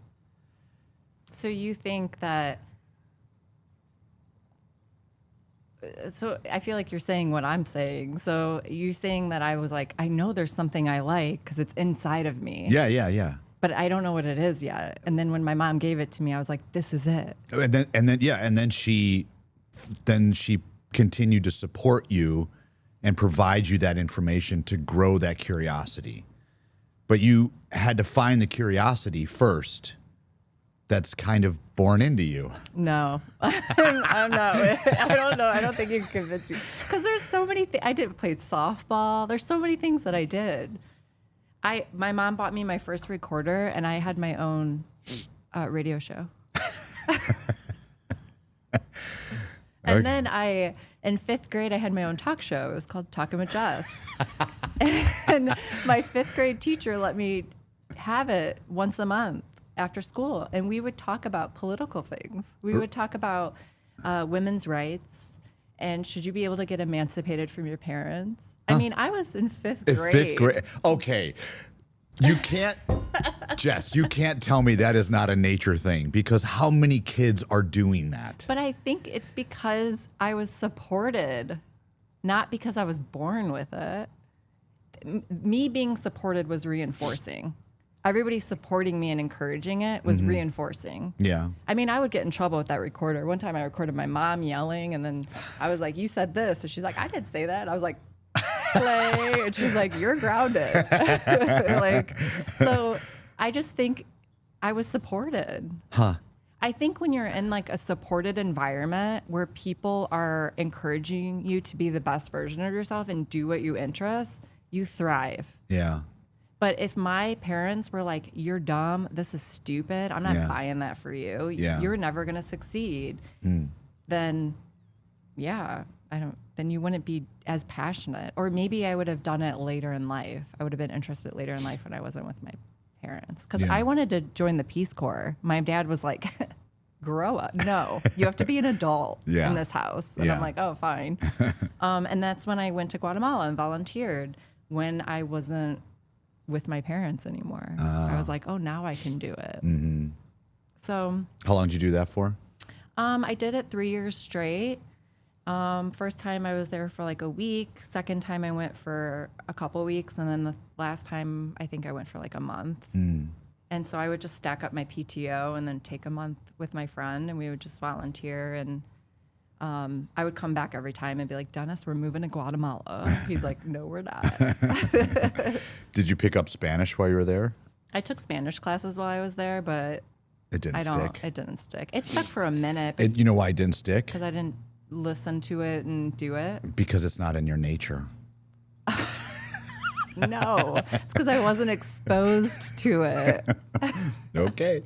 So you think that, so I feel like you're saying what I'm saying. So you're saying that I was like, I know there's something I like because it's inside of me. Yeah. But I don't know what it is yet. And then when my mom gave it to me, I was like, this is it. And then she continued to support you and provide you that information to grow that curiosity. But you had to find the curiosity first. That's kind of born into you. No, I'm not. I don't know. I don't think you can convince me. Because there's so many things. I played softball. There's so many things that I did. My mom bought me my first recorder, and I had my own radio show. And then in 5th grade, I had my own talk show. It was called Talkin' with Jess. And my 5th grade teacher let me have it once a month after school. And we would talk about political things. We would talk about women's rights. And should you be able to get emancipated from your parents? I mean, I was in 5th grade. 5th grade. Okay. You can't, Jess, you can't tell me that is not a nature thing, because how many kids are doing that? But I think it's because I was supported, not because I was born with it. Me being supported was reinforcing. Everybody supporting me and encouraging it was reinforcing. Yeah. I mean, I would get in trouble with that recorder. One time I recorded my mom yelling, and then I was like, you said this. And she's like, I didn't say that. I was like, play. And she's like, you're grounded. Like, so I just think I was supported. Huh. I think when you're in like a supported environment where people are encouraging you to be the best version of yourself and do what you interest, you thrive. Yeah. But if my parents were like, you're dumb, this is stupid, I'm not buying that for you, you're never going to succeed, then, then you wouldn't be as passionate. Or maybe I would have done it later in life. I would have been interested later in life when I wasn't with my parents. Because I wanted to join the Peace Corps. My dad was like, grow up. No, you have to be an adult in this house. And I'm like, oh, fine. And that's when I went to Guatemala and volunteered when I wasn't with my parents anymore. I was like, oh, now I can do it. Mm-hmm. So how long did you do that for? I did it 3 years straight. First time I was there for like a week. Second time I went for a couple weeks. And then the last time I think I went for like a month. And so I would just stack up my PTO and then take a month with my friend, and we would just volunteer. And I would come back every time and be like, Dennis, we're moving to Guatemala. He's like, no, we're not. Did you pick up Spanish while you were there? I took Spanish classes while I was there, but it didn't stick. It didn't stick. It stuck for a minute. You know why it didn't stick? Because I didn't listen to it and do it. Because it's not in your nature. No, it's because I wasn't exposed to it. Okay.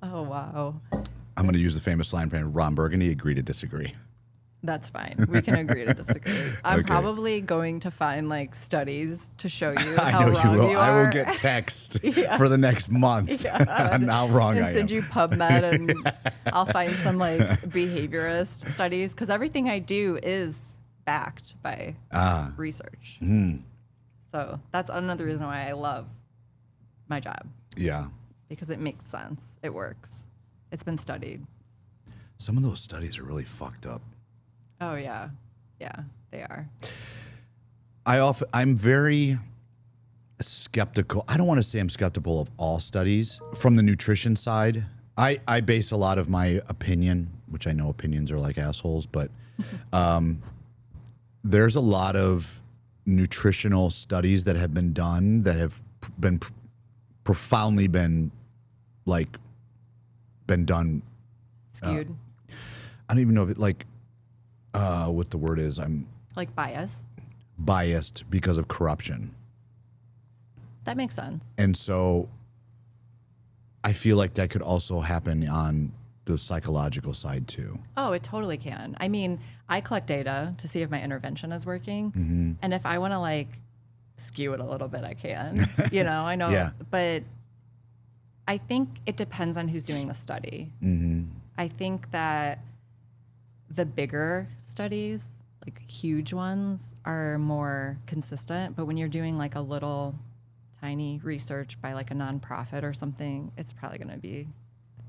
Oh, wow. I'm going to use the famous line from Ron Burgundy, agree to disagree. That's fine. We can agree to disagree. I'm probably going to find like studies to show you how I know wrong you will. you are. I will get text for the next month on how wrong I am. Send you PubMed, and I'll find some like behaviorist studies, because everything I do is backed by research. So that's another reason why I love my job. Yeah. Because it makes sense. It works. It's been studied. Some of those studies are really fucked up. Oh, yeah. Yeah, they are. I'm very skeptical. I don't want to say I'm skeptical of all studies. From the nutrition side, I base a lot of my opinion, which I know opinions are like assholes, but there's a lot of nutritional studies that have been done that have been profoundly been done. Skewed. I don't even know if it what the word is. I'm Like biased because of corruption. That makes sense. And so I feel like that could also happen on the psychological side too. Oh, it totally can. I mean, I collect data to see if my intervention is working. Mm-hmm. And if I want to like skew it a little bit, I can. I know. Yeah. But I think it depends on who's doing the study. Mm-hmm. I think that the bigger studies, like huge ones, are more consistent. But when you're doing like a little tiny research by like a nonprofit or something, it's probably going to be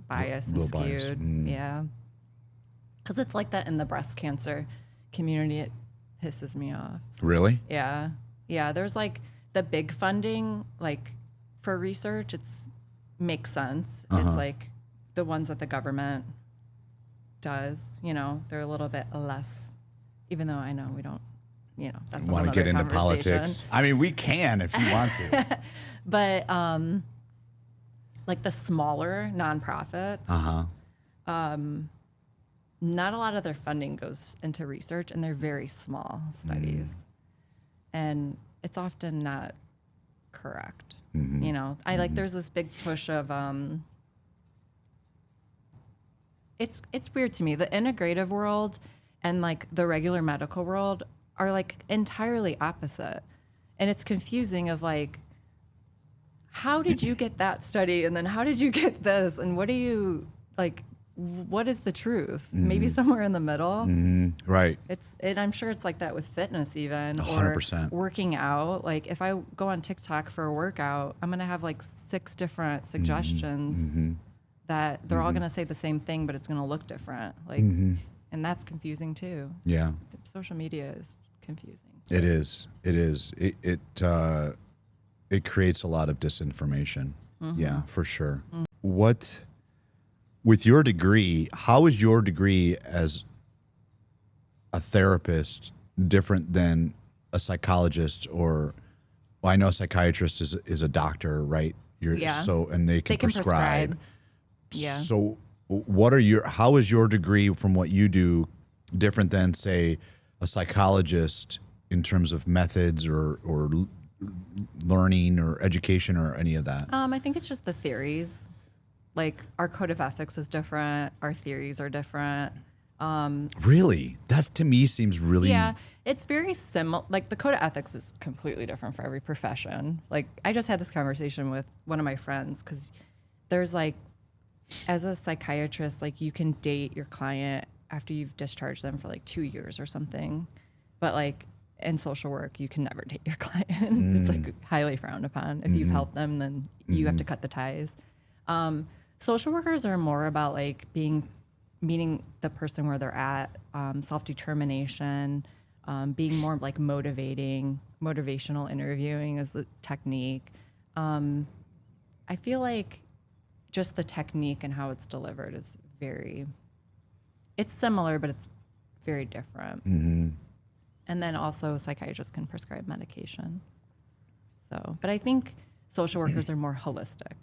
biased and skewed. Biased. Mm. Yeah. Because it's like that in the breast cancer community. It pisses me off. Really? Yeah. Yeah. There's like the big funding, like for research, makes sense. Uh-huh. It's like the ones that the government does, they're a little bit less, even though I know we don't, that's a whole Want to nother get into conversation. politics? I mean, we can if you want to. But like the smaller nonprofits, not a lot of their funding goes into research, and they're very small studies, and it's often not correct. There's this big push of it's weird to me. The integrative world and like the regular medical world are like entirely opposite, and it's confusing. Of like, how did you get that study, and then how did you get this, and what do you like? What is the truth? Maybe somewhere in the middle. Right. I'm sure it's like that with fitness even, 100%. or working out. Like if I go on TikTok for a workout, I'm going to have like 6 different suggestions that they're all going to say the same thing, but it's going to look different. Like, and that's confusing too. Yeah. Social media is confusing. It is. It is. It creates a lot of disinformation. Yeah, for sure. With your degree, how is your degree as a therapist different than a psychologist or, well, I know a psychiatrist is a doctor, right? And they can prescribe. Yeah. So how is your degree from what you do different than, say, a psychologist in terms of methods or learning or education or any of that? I think it's just the theories. Like our code of ethics is different. Our theories are different. Really? That to me seems really... Yeah, it's very similar. Like the code of ethics is completely different for every profession. Like I just had this conversation with one of my friends because there's like, as a psychiatrist, like you can date your client after you've discharged them for like 2 years or something. But like in social work, you can never date your client. It's like highly frowned upon. If you've helped them, then you have to cut the ties. Social workers are more about like meeting the person where they're at, self-determination, being more like motivational interviewing is the technique. I feel like just the technique and how it's delivered is it's similar, but it's very different. And then also psychiatrists can prescribe medication. So, but I think social workers are more holistic.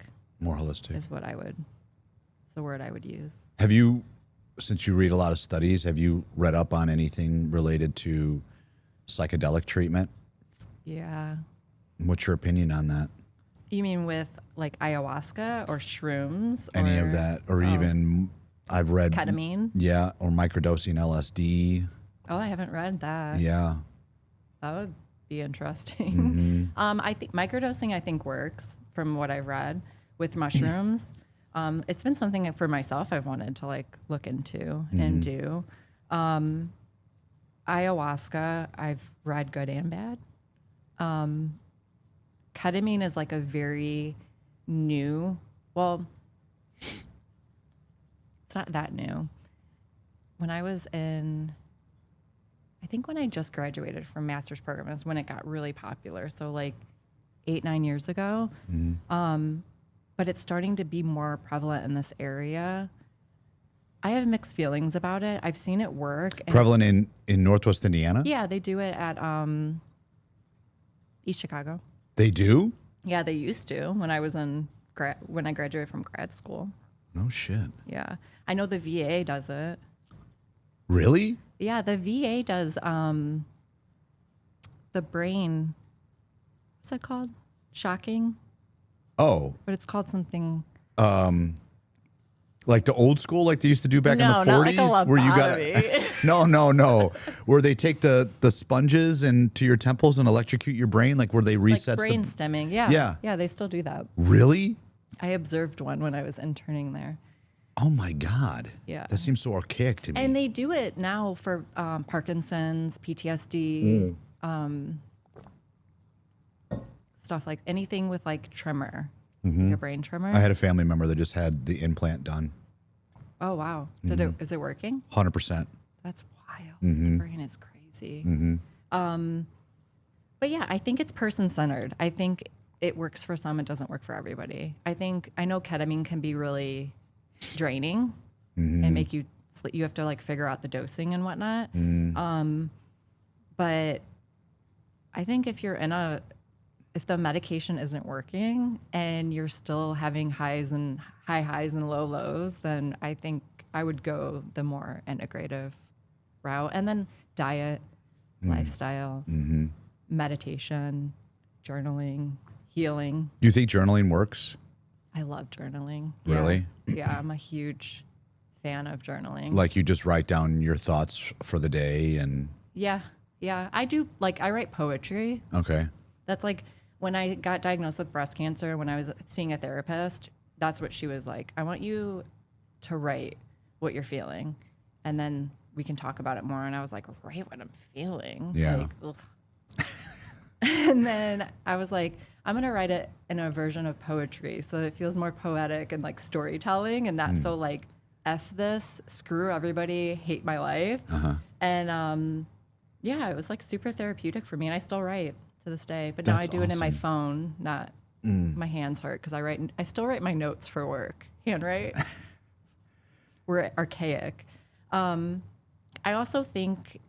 More holistic. Is the word I would use. Have you, since you read a lot of studies, have you read up on anything related to psychedelic treatment? Yeah. What's your opinion on that? You mean with like ayahuasca or shrooms? Any of that, or even I've read ketamine? Yeah, or microdosing LSD. Oh, I haven't read that. Yeah. That would be interesting. I think microdosing works from what I've read with mushrooms. It's been something for myself I've wanted to like look into and do. Ayahuasca, I've read good and bad. Ketamine is like a very new, well, it's not that new. When I was I think when I just graduated from master's program is when it got really popular. So like 8-9 years ago. But it's starting to be more prevalent in this area. I have mixed feelings about it. I've seen it work. And Prevalent in Northwest Indiana? yeah, they do it at East Chicago. They do? Yeah, they used to when I was when I graduated from grad school. No shit. Yeah. I know the VA does it. Really? Yeah, the VA does the brain, what's that called? Shocking? Oh, But it's called something. like the old school, like they used to do back in the 40s? No, not like a where you lobotomy. No. Where they take the sponges into your temples and electrocute your brain, like where they reset Like brain stemming. Yeah. Yeah. Yeah, they still do that. Really? I observed one when I was interning there. Oh my God. Yeah. That seems so archaic to me. And they do it now for Parkinson's, PTSD, stuff like anything with like tremor, like a brain tremor. I had a family member that just had the implant done. Oh wow! Is it working? 100%. That's wild. The brain is crazy. But yeah, I think it's person centered. I think it works for some. It doesn't work for everybody. I know ketamine can be really draining and make you have to like figure out the dosing and whatnot. But I think if the medication isn't working and you're still having high highs and low lows, then I think I would go the more integrative route. And then diet, lifestyle, meditation, journaling, healing. You think journaling works? I love journaling. Really? Yeah, I'm a huge fan of journaling. Like you just write down your thoughts for the day and... Yeah. I do, like, I write poetry. Okay. That's like when I got diagnosed with breast cancer, when I was seeing a therapist, that's what she was like. I want you to write what you're feeling, and then we can talk about it more. And I was like, write what I'm feeling. Yeah. Like, ugh. And then I was like, I'm going to write it in a version of poetry so that it feels more poetic and like storytelling and not so like, F this, screw everybody, hate my life. And yeah, it was like super therapeutic for me. And I still write to this day, but now I do it in my phone, not my hands hurt because I still write my notes for work, handwrite. We're archaic. I also think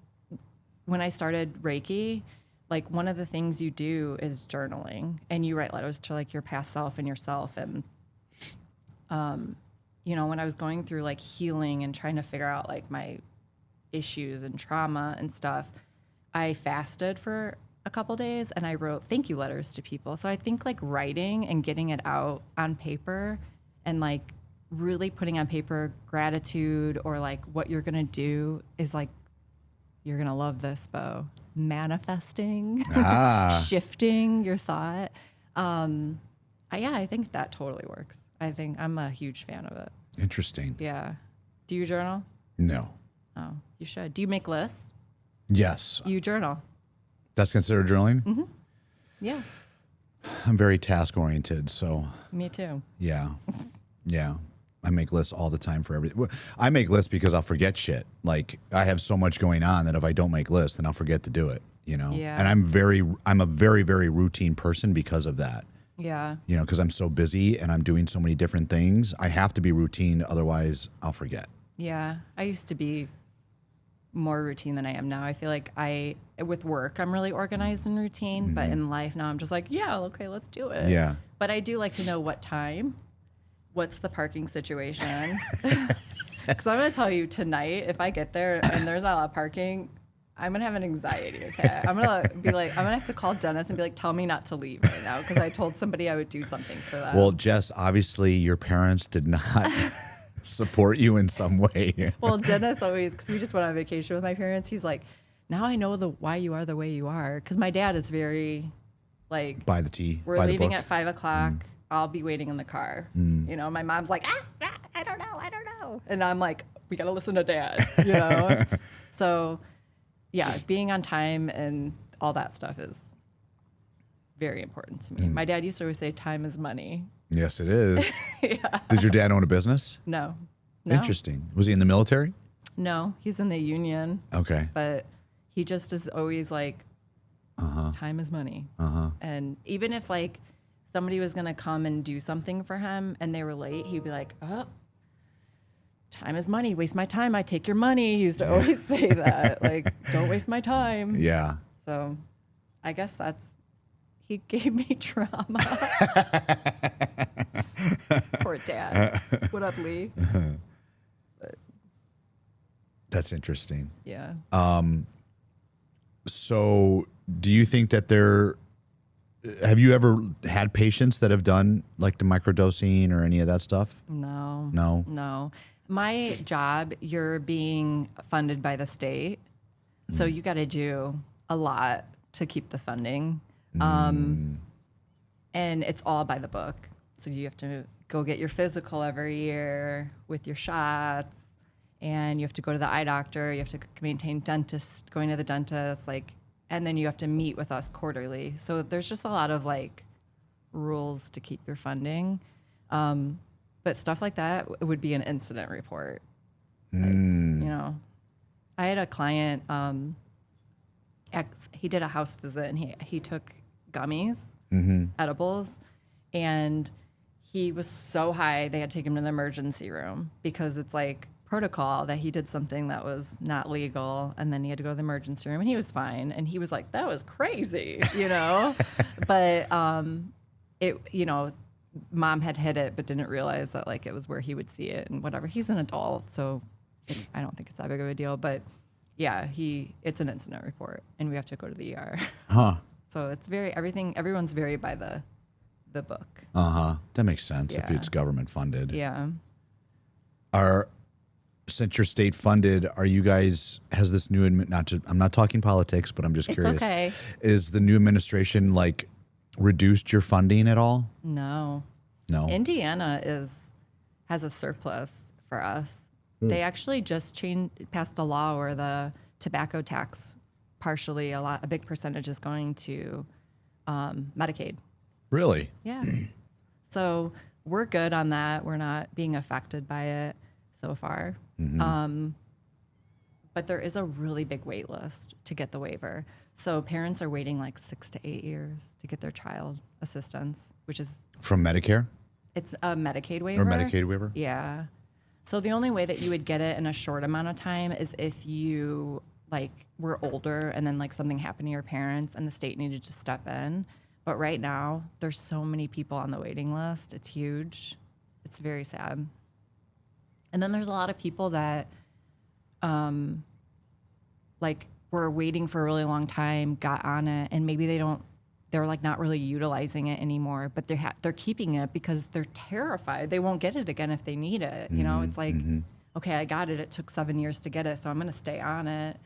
when I started Reiki, like one of the things you do is journaling and you write letters to like your past self and yourself. And, you know, when I was going through like healing and trying to figure out like my issues and trauma and stuff, I fasted for a couple days and I wrote thank you letters to people. So I think like writing and getting it out on paper and like really putting on paper gratitude or like what you're going to do is like, you're going to love this, Bo. Manifesting, shifting your thought. I think that totally works. I think I'm a huge fan of it. Interesting. Yeah. Do you journal? No. Oh, you should. Do you make lists? Yes. You journal? That's considered journaling? Yeah. I'm very task oriented, so Me too. yeah. I make lists all the time for everything. I make lists because I'll forget shit. Like I have so much going on that if I don't make lists, then I'll forget to do it, you know? Yeah. And I'm a very, very routine person because of that. Yeah. You know, because I'm so busy and I'm doing so many different things. I have to be routine, otherwise I'll forget. Yeah. I used to be more routine than I am now. I feel like with work, I'm really organized and routine, but in life now I'm just like, yeah, okay, let's do it. Yeah. But I do like to know what time, what's the parking situation. Because I'm going to tell you tonight, if I get there and there's not a lot of parking, I'm going to have an anxiety attack. I'm going to be like, I'm going to have to call Dennis and be like, tell me not to leave right now because I told somebody I would do something for them. Well, Jess, obviously your parents did not support you in some way. Well, Dennis always, because we just went on vacation with my parents, he's like, now I know why you are the way you are. Because my dad is very like, By the tea. we're by leaving the book. at 5 o'clock. I'll be waiting in the car. You know, my mom's like, I don't know. And I'm like, we got to listen to dad, you know? So, yeah, being on time and all that stuff is very important to me. My dad used to always say, time is money. Yes, it is. Did your dad own a business? No. Interesting. Was he in the military? No, he's in the union. Okay. But he just is always like, time is money. And even if like somebody was going to come and do something for him and they were late, he'd be like, oh, time is money. Waste my time. I take your money. He used to always say that. Like, don't waste my time. Yeah. So I guess he gave me trauma. Poor dad. What up, Lee? That's interesting. Yeah. So do you think that have you ever had patients that have done like the microdosing or any of that stuff? No. No. My job, you're being funded by the state. So you got to do a lot to keep the funding. And it's all by the book. So you have to go get your physical every year with your shots, and you have to go to the eye doctor. You have to maintain going to the dentist, and then you have to meet with us quarterly. So there's just a lot of rules to keep your funding. But stuff like that would be an incident report. I had a client, he did a house visit, and he took gummies, edibles, and he was so high they had to take him to the emergency room because it's protocol that he did something that was not legal, and then he had to go to the emergency room, and he was fine, and he was like, that was crazy, but mom had hit it but didn't realize that it was where he would see it and whatever. He's an adult, so I don't think it's that big of a deal, but yeah, it's an incident report, and we have to go to the ER. So it's everyone's very by the book. That makes sense if Yeah. it's government funded. Yeah. Since you're state funded, are you guys, has this new, I'm not talking politics, but I'm just curious. Okay. Is the new administration reduced your funding at all? No. Indiana has a surplus for us. They actually just passed a law where the tobacco tax, partially a big percentage is going to Medicaid. Really? Yeah. So we're good on that. We're not being affected by it so far. But there is a really big wait list to get the waiver. So parents are waiting 6 to 8 years to get their child assistance, which is From Medicare? it's a Medicaid waiver. Or Medicaid waiver? Yeah. So the only way that you would get it in a short amount of time is if you were older and then something happened to your parents and the state needed to step in. But right now there's so many people on the waiting list. It's huge. It's very sad. And then there's a lot of people that were waiting for a really long time, got on it, and maybe they're not really utilizing it anymore, but they're keeping it because they're terrified they won't get it again if they need it. It's okay, I got it. It took 7 years to get it, so I'm going to stay on it.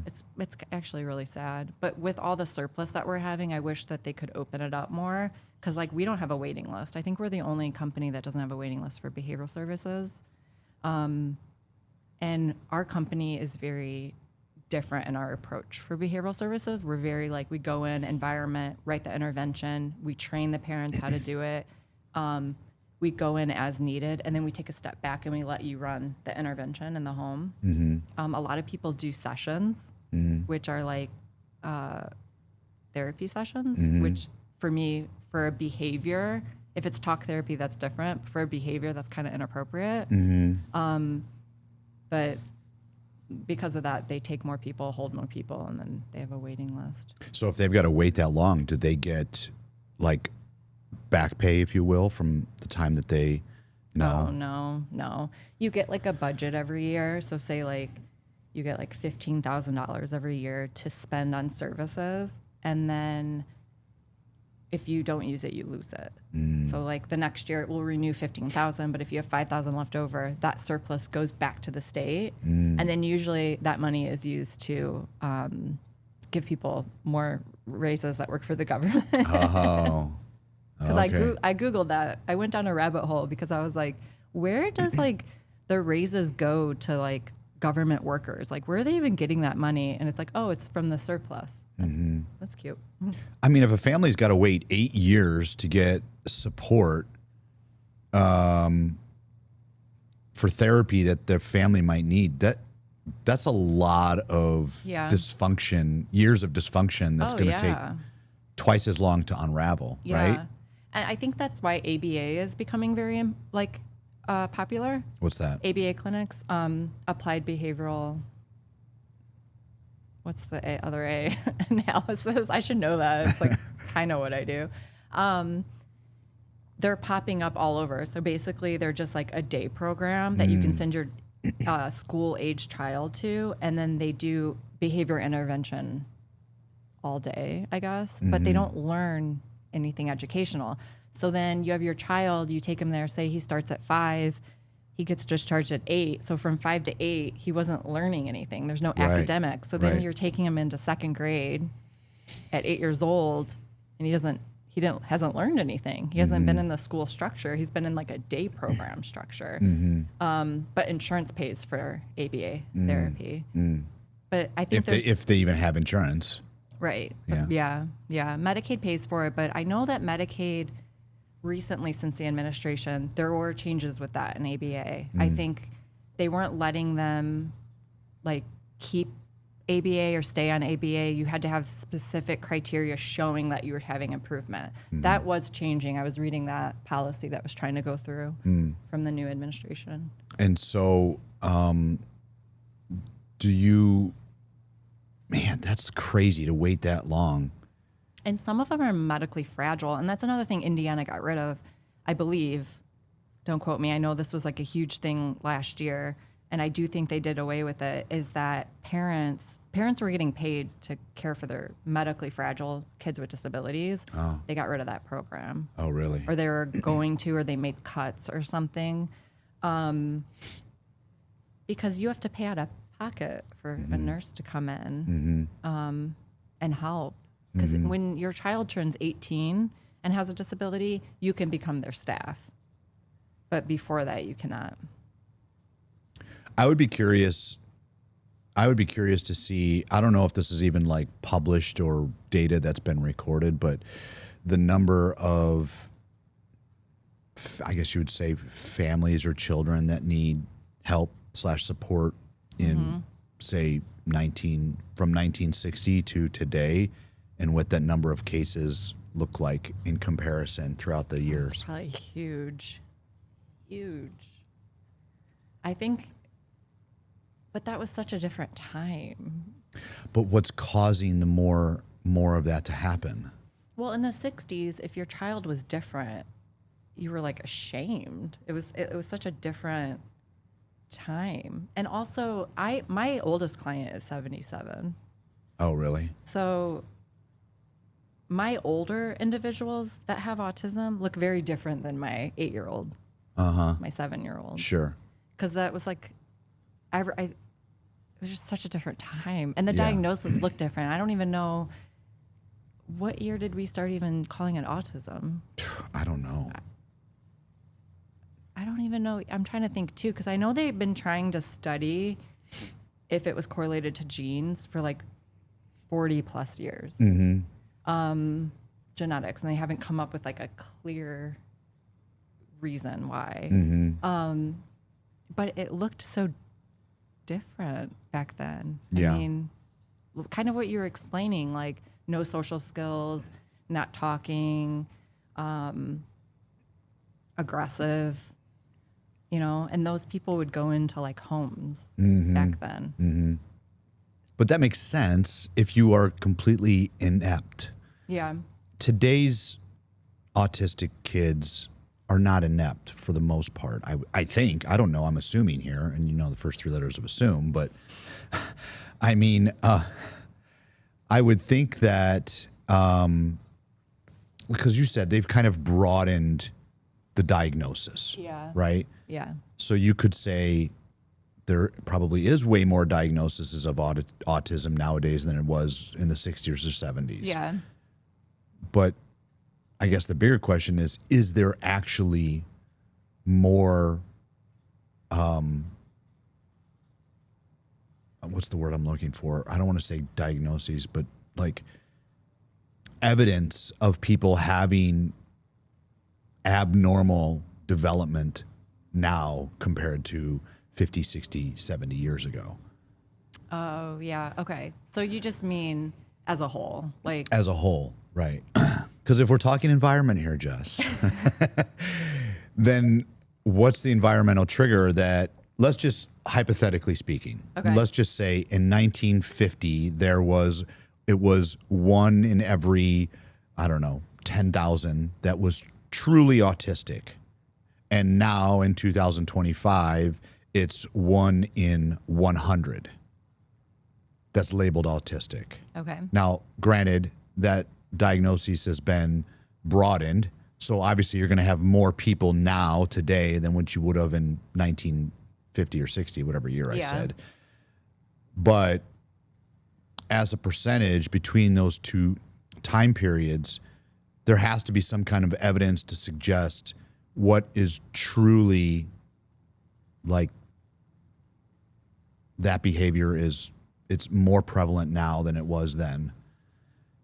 It's actually really sad. But with all the surplus that we're having, I wish that they could open it up more because we don't have a waiting list. I think we're the only company that doesn't have a waiting list for behavioral services. And our company is very different in our approach for behavioral services. We're very we go in, environment, write the intervention, we train the parents how to do it. We go in as needed, and then we take a step back and we let you run the intervention in the home. A lot of people do sessions, which are therapy sessions, which for me, for a behavior, if it's talk therapy, that's different. For a behavior, that's kind of inappropriate. But because of that, they take more people, hold more people, and then they have a waiting list. So if they've got to wait that long, do they get back pay, if you will, from the time that they No. You get a budget every year. So say you get $15,000 every year to spend on services, and then if you don't use it, you lose it. So the next year it will renew 15,000, but if you have 5,000 left over, that surplus goes back to the state. And then usually that money is used to give people more raises that work for the government. Oh. Because Okay. I Googled that. I went down a rabbit hole because I was where does the raises go to government workers? Where are they even getting that money? And it's it's from the surplus. That's cute. I mean, if a family's got to wait 8 years to get support for therapy that their family might need, that's a lot of dysfunction, years of dysfunction that's going to take twice as long to unravel, right? And I think that's why ABA is becoming very popular. What's that? ABA clinics, applied behavioral. What's the other A? Analysis. I should know that. It's like kind of what I do. They're popping up all over. So basically, they're just like a day program that you can send your school-age child to, and then they do behavior intervention all day, I guess. But they don't learn anything educational. So then you have your child, you take him there, say he starts at 5, he gets discharged at 8. So from 5 to 8, he wasn't learning anything. There's no academics. So then you're taking him into second grade at 8 years old, and he hasn't learned anything. He hasn't been in the school structure. He's been in like a day program structure. But insurance pays for ABA therapy. But I think if they even have insurance. Right. Yeah. Yeah. Medicaid pays for it, but I know that Medicaid recently, since the administration, there were changes with that in ABA. I think they weren't letting them like keep ABA or stay on ABA. You had to have specific criteria showing that you were having improvement. That was changing. I was reading that policy that was trying to go through from the new administration. And so, man, that's crazy to wait that long. And some of them are medically fragile. And that's another thing Indiana got rid of, I believe. Don't quote me. I know this was like a huge thing last year. And I do think they did away with it, is that parents were getting paid to care for their medically fragile kids with disabilities. Oh. They got rid of that program. Oh, really? Or they were going to, or they made cuts or something. Because you have to pay out of pocket for a nurse to come in and help. Because when your child turns 18 and has a disability, you can become their staff. But before that, you cannot. I would be curious to see, I don't know if this is even like published or data that's been recorded, but the number of, I guess you would say, families or children that need help / support in, say, from 1960 to today, and what that number of cases look like in comparison throughout the years. It's probably huge. I think, but that was such a different time. But what's causing the more of that to happen? Well, in the 60s, if your child was different, you were like ashamed. It was such a different time. And also, my oldest client is 77. Oh, really? So my older individuals that have autism look very different than my 8-year-old, my 7-year-old. Sure. Because that was like, it was just such a different time. And the diagnoses look different. I don't even know, what year did we start even calling it autism? I don't know. I don't even know. I'm trying to think too, because I know they've been trying to study if it was correlated to genes for like 40 plus years. Genetics, and they haven't come up with like a clear reason why. But it looked so different back then. Yeah. I mean, kind of what you were explaining, like no social skills, not talking, aggressive, and those people would go into like homes back then. But that makes sense if you are completely inept. Yeah. Today's autistic kids are not inept for the most part. I think. I don't know. I'm assuming here. And the first 3 letters of assume. But, I mean, I would think that, because you said they've kind of broadened the diagnosis. Yeah. Right? Yeah. So you could say there probably is way more diagnoses of autism nowadays than it was in the 60s or 70s. Yeah. But I guess the bigger question is there actually more, what's the word I'm looking for? I don't want to say diagnoses, but like evidence of people having abnormal development now compared to 50, 60, 70 years ago. Oh, yeah. Okay. So you just mean as a whole, like As a whole, right. Because if we're talking environment here, Jess, then what's the environmental trigger that, let's just hypothetically speaking, Okay. let's just say in 1950 it was one in every, I don't know, 10,000 that was truly autistic. And now in 2025, it's one in 100 that's labeled autistic. Okay. Now, granted, that diagnosis has been broadened. So obviously you're going to have more people now today than what you would have in 1950 or 60, whatever year I said. But as a percentage between those two time periods, there has to be some kind of evidence to suggest what is truly like that behavior is, it's more prevalent now than it was then,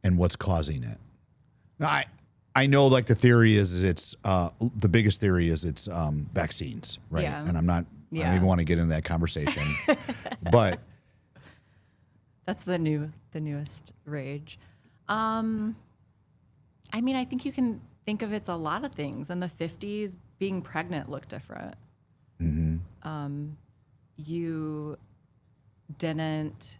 and what's causing it. Now, I know like the theory is it's the biggest theory is it's vaccines, right? Yeah. And I don't even want to get into that conversation, but that's the newest rage. I mean, I think you can think of it's a lot of things. In the 50s, being pregnant looked different. You didn't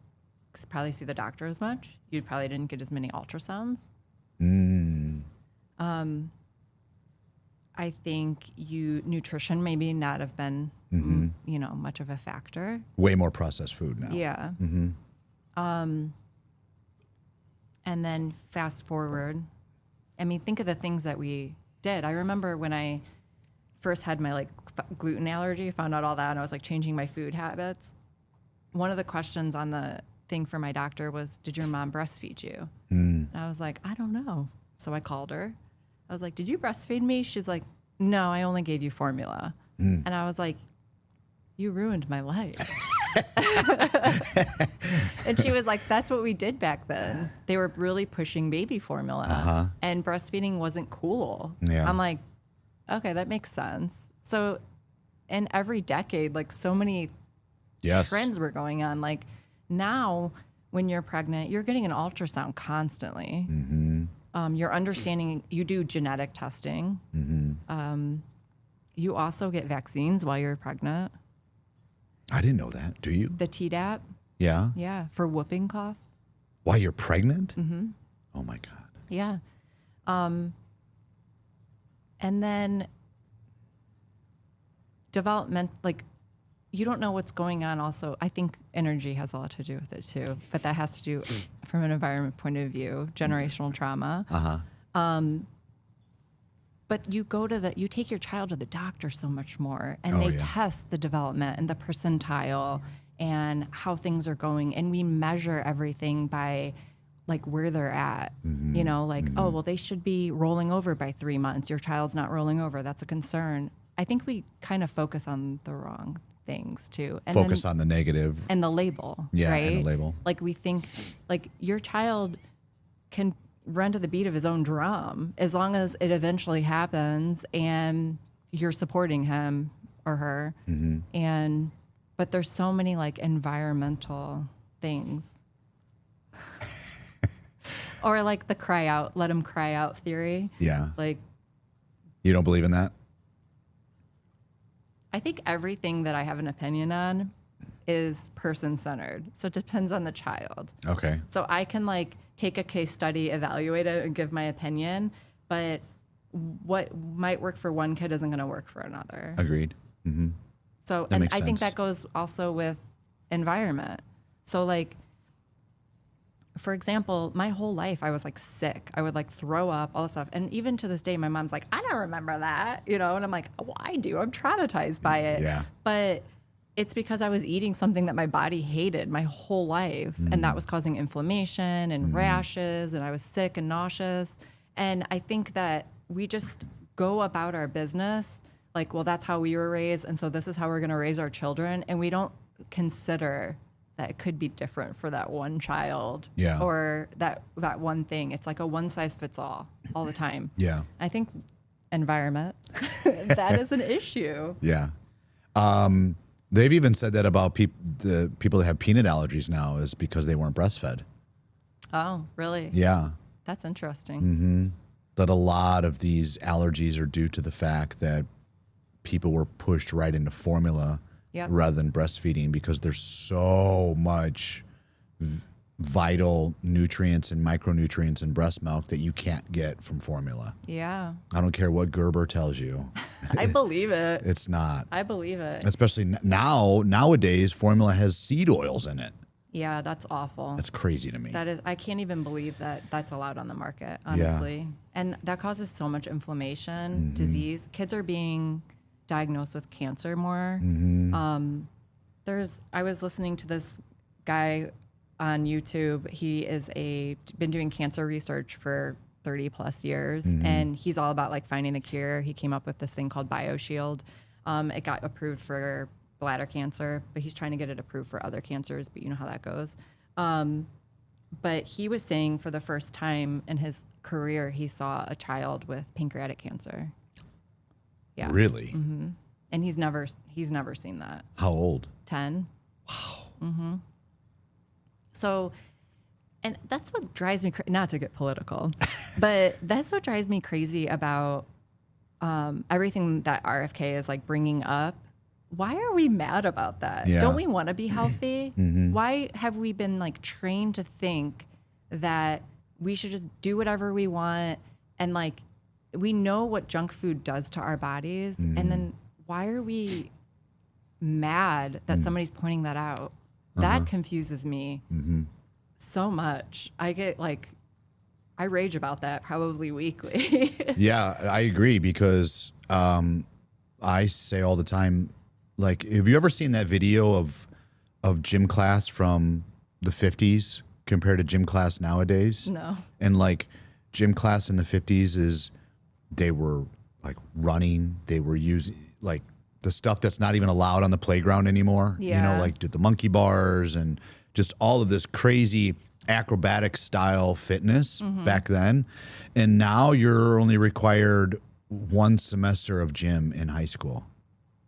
probably see the doctor as much. You probably didn't get as many ultrasounds. I think nutrition maybe not have been, much of a factor. way more processed food now. Yeah. And then fast forward, I mean, think of the things that we did. I remember when I first had my gluten allergy, found out all that, and I was like changing my food habits. One of the questions on the thing for my doctor was, did your mom breastfeed you? And I was like, I don't know. So I called her. I was like, did you breastfeed me? She's like, no, I only gave you formula. And I was like, you ruined my life. And she was like, that's what we did back then. They were really pushing baby formula, and breastfeeding wasn't cool. Yeah. I'm like, okay, that makes sense. So in every decade, like so many trends were going on. Like now when you're pregnant, you're getting an ultrasound constantly. You're understanding, you do genetic testing. You also get vaccines while you're pregnant. I didn't know that. Do you? The Tdap. Yeah. Yeah, for whooping cough. While you're pregnant? Oh my God. Yeah. And then development, like you don't know what's going on also. I think energy has a lot to do with it too, but that has to do from an environment point of view, generational trauma. But you take your child to the doctor so much more, and they test the development and the percentile and how things are going. And we measure everything by like where they're at, oh, well, they should be rolling over by 3 months. Your child's not rolling over. That's a concern. I think we kind of focus on the wrong things too. And Focus on the negative. and the label, Yeah, right? and the label. Like we think like your child can run to the beat of his own drum as long as it eventually happens and you're supporting him or her. But there's so many like environmental things. Or like the cry out, let him cry out theory. Yeah. Like, You don't believe in that? I think everything that I have an opinion on is person-centered. So it depends on the child. Okay. So I can like take a case study, evaluate it, and give my opinion, but what might work for one kid isn't going to work for another. Agreed. So, That and makes I think sense. that goes also with environment. So like, for example, my whole life I was like sick. I would like throw up, all this stuff. And even to this day, my mom's like, I don't remember that, and I'm like, well, I do. I'm traumatized by it. Yeah. But it's because I was eating something that my body hated my whole life. And that was causing inflammation and rashes, and I was sick and nauseous. And I think that we just go about our business like, well, that's how we were raised, and so this is how we're going to raise our children. And we don't consider that it could be different for that one child or that one thing. It's like a one size fits all the time. Yeah. I think environment, that is an issue. Yeah. They've even said that about the people that have peanut allergies now is because they weren't breastfed. Oh, really? Yeah. That's interesting. That a lot of these allergies are due to the fact that people were pushed right into formula Yep. rather than breastfeeding because there's so much vital nutrients and micronutrients in breast milk that you can't get from formula. Yeah. I don't care what Gerber tells you. I believe it. It's not. I believe it. Especially nowadays, formula has seed oils in it. Yeah, that's awful. That's crazy to me. That is, I can't even believe that that's allowed on the market, honestly. And that causes so much inflammation, disease. Kids are being diagnosed with cancer more. I was listening to this guy on YouTube. He is been doing cancer research for 30 plus years, and he's all about like finding the cure. He came up with this thing called BioShield. It got approved for bladder cancer, but he's trying to get it approved for other cancers, but you know how that goes. But he was saying for the first time in his career, he saw a child with pancreatic cancer. Yeah. Really? And he's never seen that. How old? 10. Wow. So, and that's what drives me not to get political, but that's what drives me crazy about everything that RFK is like bringing up. Why are we mad about that? Yeah. Don't we want to be healthy? Why have we been like trained to think that we should just do whatever we want? And like, we know what junk food does to our bodies. And then why are we mad that somebody's pointing that out? That confuses me so much. I rage about that probably weekly. Yeah, I agree because I say all the time, like, have you ever seen that video of gym class from the 50s compared to gym class nowadays? No. And like gym class in the 50s is they were like running, they were using like the stuff that's not even allowed on the playground anymore. You know, Yeah. like the monkey bars and just all of this crazy acrobatic style fitness back then. And now you're only required 1 semester of gym in high school.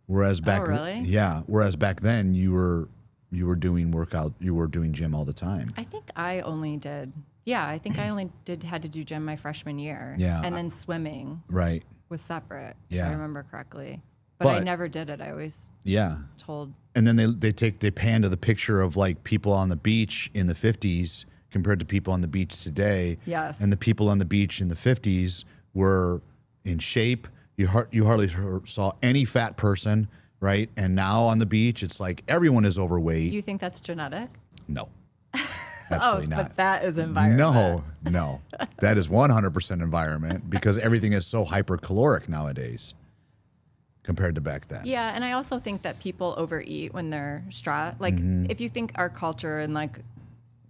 Whereas back really? Whereas back then you were doing workout, you were doing gym all the time. I think I only had to do gym my freshman year. Yeah. And then swimming Right. was separate, if Yeah. I remember correctly. But I But- never did it. I always Yeah. told. And then they pan to the picture of like people on the beach in the 50s compared to people on the beach today. Yes. And the people on the beach in the 50s were in shape. You hardly saw any fat person, right? And now on the beach, it's like everyone is overweight. You think that's genetic? No, absolutely not. But that is environment. No, that is 100% environment because everything is so hypercaloric nowadays compared to back then. Yeah, and I also think that people overeat when they're stressed. Like, if you think our culture in like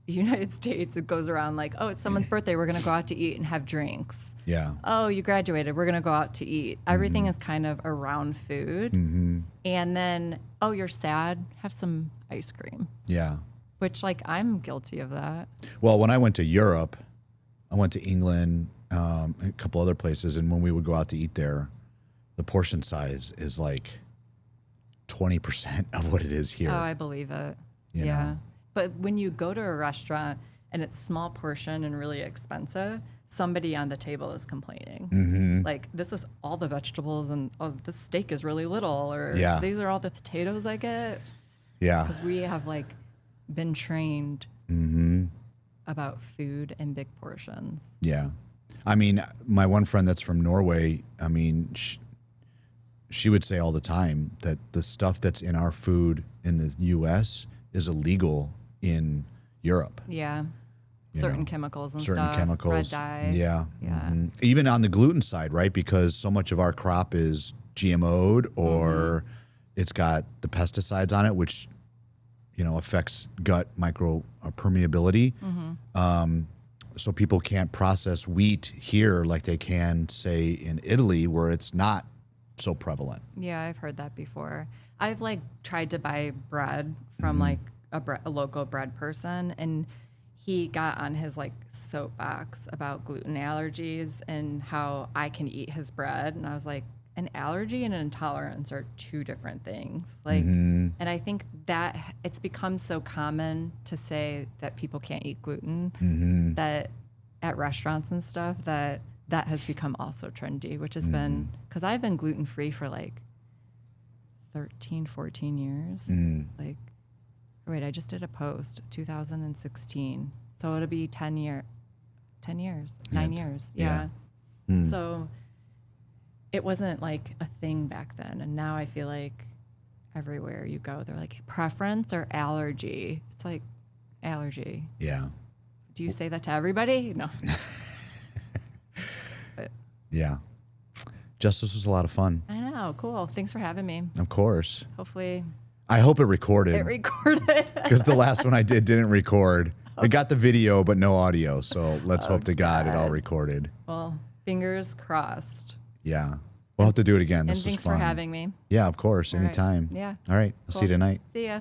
the United States, it goes around like, oh, it's someone's birthday, we're going to go out to eat and have drinks. Yeah. Oh, you graduated, we're going to go out to eat. Everything is kind of around food. And then, oh, you're sad, have some ice cream, Yeah. which like I'm guilty of that. Well, when I went to Europe, I went to England, a couple other places, and when we would go out to eat there, the portion size is like 20% of what it is here. Oh, I believe it. You Yeah. know? But when you go to a restaurant and it's small portion and really expensive, somebody on the table is complaining. Like, this is all the vegetables and oh, this steak is really little, or Yeah. these are all the potatoes I get. Yeah. Because we have like been trained about food and big portions. Yeah. I mean, my one friend that's from Norway, I mean, she would say all the time that the stuff that's in our food in the U.S. is illegal in Europe. Yeah. You Certain know, chemicals and certain stuff. chemicals. Red dye. Yeah. Yeah. Even on the gluten side, right? Because so much of our crop is GMO'd or it's got the pesticides on it, which, you know, affects gut micro permeability. So people can't process wheat here like they can, say, in Italy, where it's not so prevalent. Yeah, I've heard that before. I've like tried to buy bread from like a local bread person, and he got on his like soapbox about gluten allergies and how I can eat his bread, and I was like, an allergy and an intolerance are 2 different things. Like, and I think that it's become so common to say that people can't eat gluten that at restaurants and stuff that has become also trendy, which has been, because I've been gluten free for like 13, 14 years. Like, wait, I just did a post, 2016. So it'll be 9 years. Yeah. So it wasn't like a thing back then. And now I feel like everywhere you go, they're like, preference or allergy? It's like, allergy. Yeah. Do you say that to everybody? No. Yeah. Jess, this was a lot of fun. I know. Cool. Thanks for having me. Of course. Hopefully I hope it recorded. it recorded. Because the last one I did didn't record. It got the video, but no audio. So let's hope to God it all recorded. Well, fingers crossed. Yeah. We'll have to do it again. And This was thanks for fun. having me. Yeah, of course. All right. Anytime. Yeah. All right. I'll see you tonight. See ya.